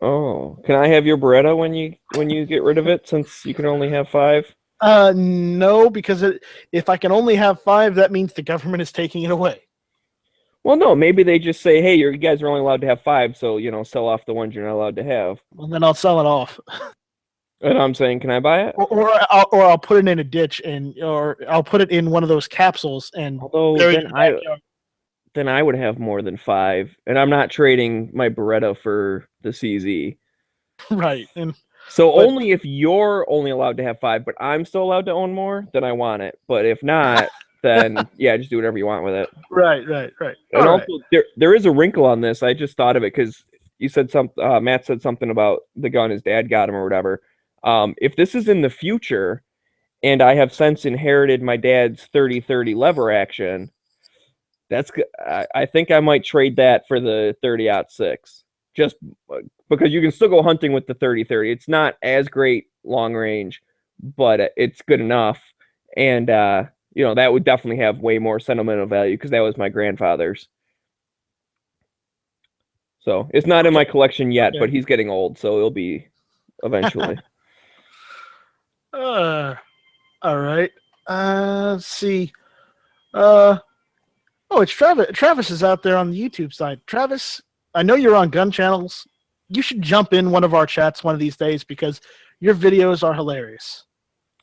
Oh, can I have your Beretta when you get rid of it, since you can only have 5? No, because if I can only have 5, that means the government is taking it away. Well, no, maybe they just say, hey, you guys are only allowed to have 5, so, sell off the ones you're not allowed to have. Well, then I'll sell it off. And I'm saying, can I buy it? Or I'll put it in a ditch, or I'll put it in one of those capsules and then I would have more than 5, and I'm not trading my Beretta for the CZ. Right. Only if you're only allowed to have 5, but I'm still allowed to own more, then I want it. But if not, then yeah, just do whatever you want with it. Right. And also, there is a wrinkle on this. I just thought of it because you said Matt said something about the gun his dad got him or whatever. If this is in the future, and I have since inherited my dad's 30-30 lever action, I think I might trade that for the 30-06. Just because you can still go hunting with the 30-30. It's not as great long range, but it's good enough. And that would definitely have way more sentimental value because that was my grandfather's. So it's not in my collection yet, but he's getting old, so it'll be eventually. All right. Let's see. It's Travis. Travis is out there on the YouTube side. Travis, I know you're on gun channels. You should jump in one of our chats one of these days because your videos are hilarious.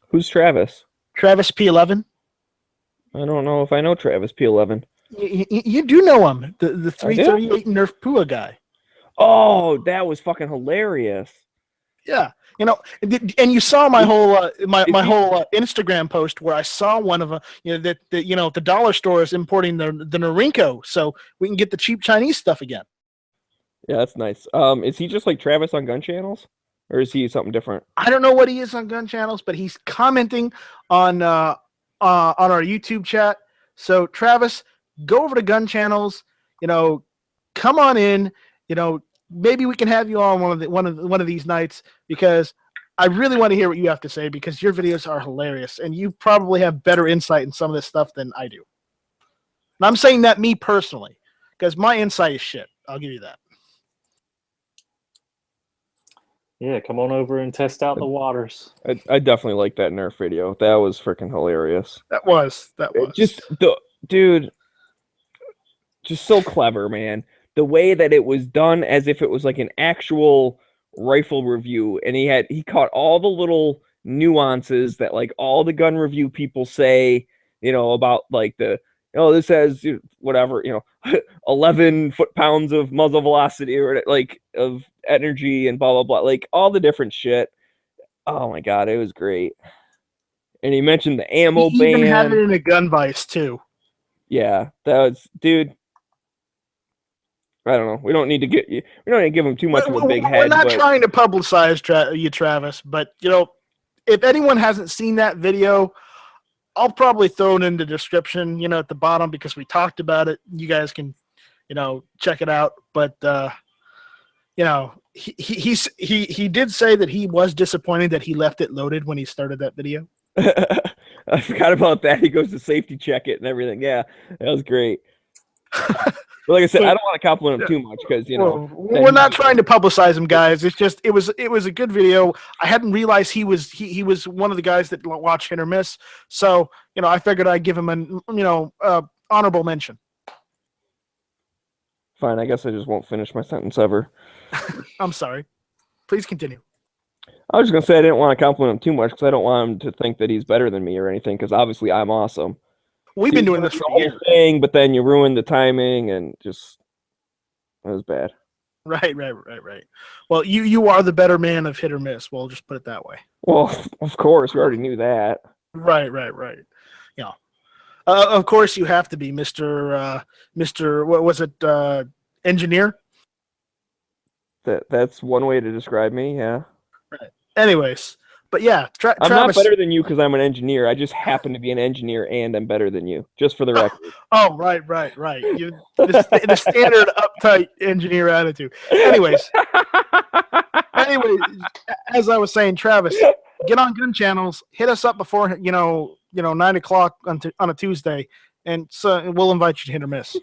Who's Travis? Travis P11. I don't know if I know Travis P11. You do know him, the 338 Nerf Pua guy. Oh, that was fucking hilarious. Yeah, and you saw my whole Instagram post where I saw one of them. The dollar store is importing the Norinco, so we can get the cheap Chinese stuff again. Yeah, that's nice. Is he just like Travis on gun channels, or is he something different? I don't know what he is on gun channels, but he's commenting on our YouTube chat. So Travis, go over to gun channels. Come on in. Maybe we can have you on one of these nights because I really want to hear what you have to say because your videos are hilarious and you probably have better insight in some of this stuff than I do. And I'm saying that me personally because my insight is shit. I'll give you that. Yeah, come on over and test out the waters. I definitely like that Nerf video. That was freaking hilarious. That was. Just so clever, man. the way that it was done as if it was like an actual rifle review, and he caught all the little nuances that like all the gun review people say, about like this has whatever, 11 foot-pounds of muzzle velocity or like of energy and blah blah blah, like all the different shit. Oh my god, it was great. And he mentioned the ammo He ban. even had it in a gun vice too. Yeah, that was, dude. I don't know. We don't need to give him too much of a big head. We're not trying to publicize you, Travis, but if anyone hasn't seen that video, I'll probably throw it in the description, at the bottom, because we talked about it. You guys can, check it out. But he did say that he was disappointed that he left it loaded when he started that video. I forgot about that. He goes to safety check it and everything. Yeah, that was great. But like I said, I don't want to compliment him too much because we're not trying to publicize him, guys. It's just it was a good video. I hadn't realized he was one of the guys that watch Hit or Miss. So I figured I'd give him an honorable mention. Fine, I guess I just won't finish my sentence ever. I'm sorry. Please continue. I was just gonna say I didn't want to compliment him too much because I don't want him to think that he's better than me or anything. Because obviously I'm awesome. We've been doing this for a year, thing, but then you ruined the timing and just it was bad. Right. Well, you are the better man of Hit or Miss. We'll just put it that way. Well, of course, we already knew that. Right. Yeah. Of course, you have to be Mr. What was it? Engineer. That's one way to describe me. Yeah. Right. Anyways. But yeah, I'm not better than you because I'm an engineer. I just happen to be an engineer and I'm better than you, just for the record. Oh, right. The standard uptight engineer attitude. Anyways, as I was saying, Travis, get on gun channels, hit us up before 9:00 on a Tuesday, and so we'll invite you to Hit or Miss.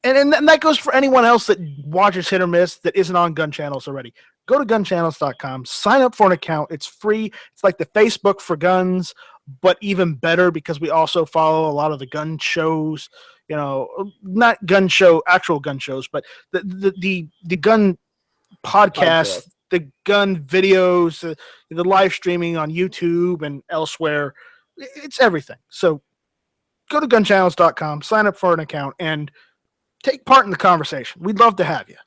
And that goes for anyone else that watches Hit or Miss that isn't on gun channels already. Go to gunchannels.com, sign up for an account. It's free. It's like the Facebook for guns, but even better because we also follow a lot of the gun shows, not actual gun shows, but the gun podcasts, the gun videos, the live streaming on YouTube and elsewhere. It's everything. So go to gunchannels.com, sign up for an account, and take part in the conversation. We'd love to have you.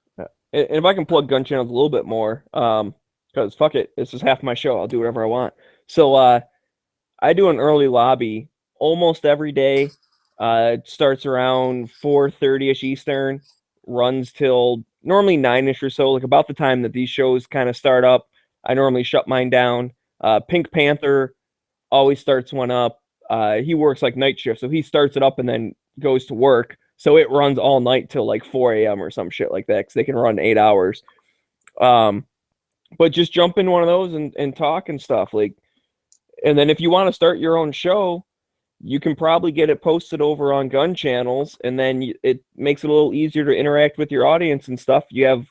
And if I can plug gun channels a little bit more, because fuck it, this is half my show. I'll do whatever I want. So I do an early lobby almost every day. It starts around 4:30ish Eastern, runs till normally 9ish or so, like about the time that these shows kind of start up. I normally shut mine down. Pink Panther always starts one up. He works like night shift, so he starts it up and then goes to work. So it runs all night till like 4 a.m. or some shit like that because they can run 8 hours. But just jump in one of those and talk and stuff. And then if you want to start your own show, you can probably get it posted over on gun channels, and then it makes it a little easier to interact with your audience and stuff. You have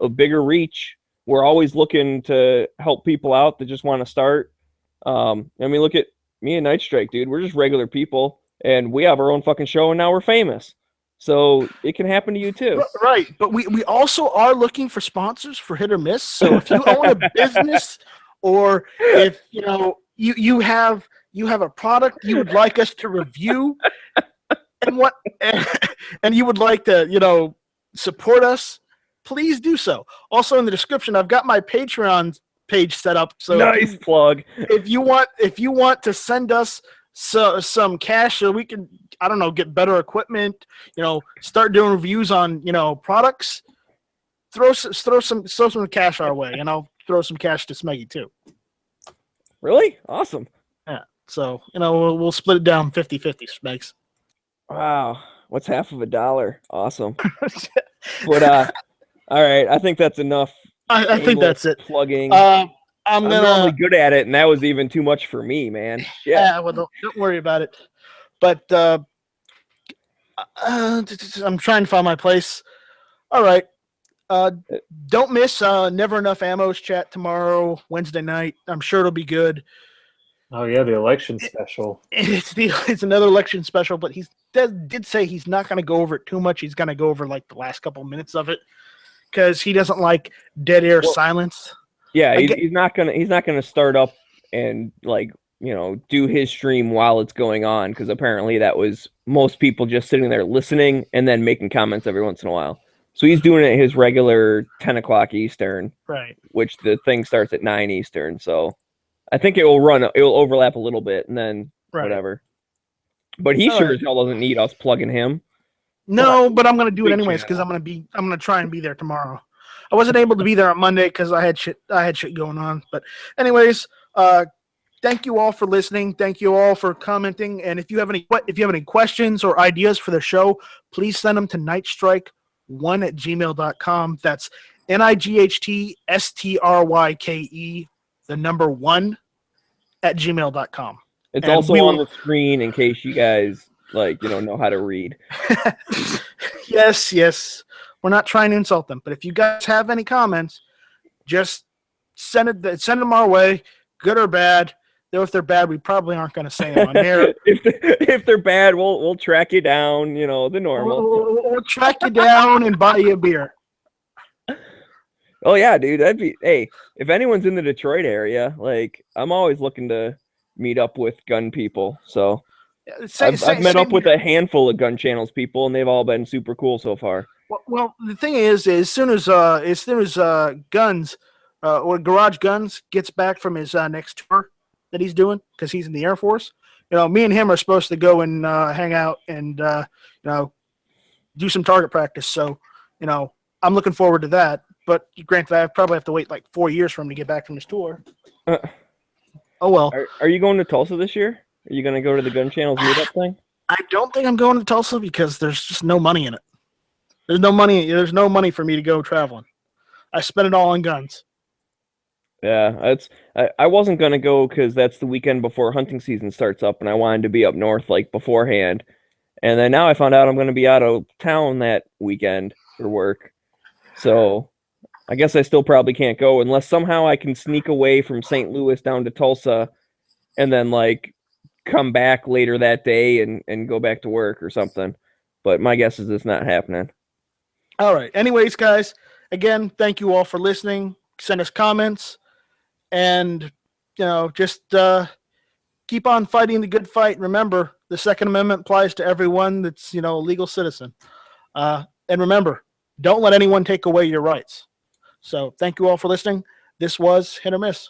a bigger reach. We're always looking to help people out that just want to start. Look at me and Night Strike, dude. We're just regular people, and we have our own fucking show, and now we're famous. So it can happen to you too. Right. But we also are looking for sponsors for Hit or Miss. So if you own a business, or if you have a product you would like us to review and you would like to, support us, please do so. Also in the description, I've got my Patreon page set up. So nice plug. If you want to send us some cash so we can, I don't know, get better equipment, start doing reviews on, products, throw some cash our way, and I'll throw some cash to Smeggy too. Really? Awesome. Yeah. So, we'll split it down 50-50, Smegs. Wow. What's half of $1? Awesome. But all right, I think that's enough. I think that's it. Plugging. I'm normally good at it, and that was even too much for me, man. Yeah, well, don't worry about it. But I'm trying to find my place. All right. Don't miss Never Enough Ammo's chat tomorrow, Wednesday night. I'm sure it'll be good. Oh yeah, the election special. It's another election special, but he did say he's not going to go over it too much. He's going to go over like the last couple minutes of it because he doesn't like dead air silence. Yeah, he's not gonna start up and like do his stream while it's going on, because apparently that was most people just sitting there listening and then making comments every once in a while. So he's doing it at his regular 10 o'clock Eastern, right? Which the thing starts at 9 Eastern. So I think it will overlap a little bit and then whatever. But he sure as hell doesn't need us plugging him. No, but I'm going to do it anyways because I'm going to try and be there tomorrow. I wasn't able to be there on Monday because I had shit going on. But anyways, thank you all for listening. Thank you all for commenting. And if you have any questions or ideas for the show, please send them to nightstrike1@gmail.com. That's NIGHTSTRYKE, the number 1@gmail.com. It's also on the screen in case you guys know how to read. Yes. We're not trying to insult them, but if you guys have any comments, just send them our way, good or bad. Though if they're bad, we probably aren't going to say them on air. if they're bad, we'll track you down. The normal. We'll track you down and buy you a beer. Oh yeah, dude. Hey, if anyone's in the Detroit area, I'm always looking to meet up with gun people. So I've met up with a handful of gun channels people, and they've all been super cool so far. Well, the thing is, as soon as Guns or Garage Guns gets back from his next tour that he's doing, because he's in the Air Force, me and him are supposed to go and hang out and do some target practice. So, I'm looking forward to that. But granted, I probably have to wait like 4 years for him to get back from his tour. Oh well. Are you going to Tulsa this year? Are you going to go to the Gun Channels meetup thing? I don't think I'm going to Tulsa because there's just no money in it. There's no money for me to go traveling. I spent it all on guns. Yeah, I wasn't gonna go because that's the weekend before hunting season starts up, and I wanted to be up north beforehand. And then now I found out I'm gonna be out of town that weekend for work. So I guess I still probably can't go unless somehow I can sneak away from St. Louis down to Tulsa, and then come back later that day and go back to work or something. But my guess is it's not happening. All right. Anyways, guys, again, thank you all for listening. Send us comments, and just keep on fighting the good fight. Remember, the Second Amendment applies to everyone that's a legal citizen. And remember, don't let anyone take away your rights. So, thank you all for listening. This was Hit or Miss.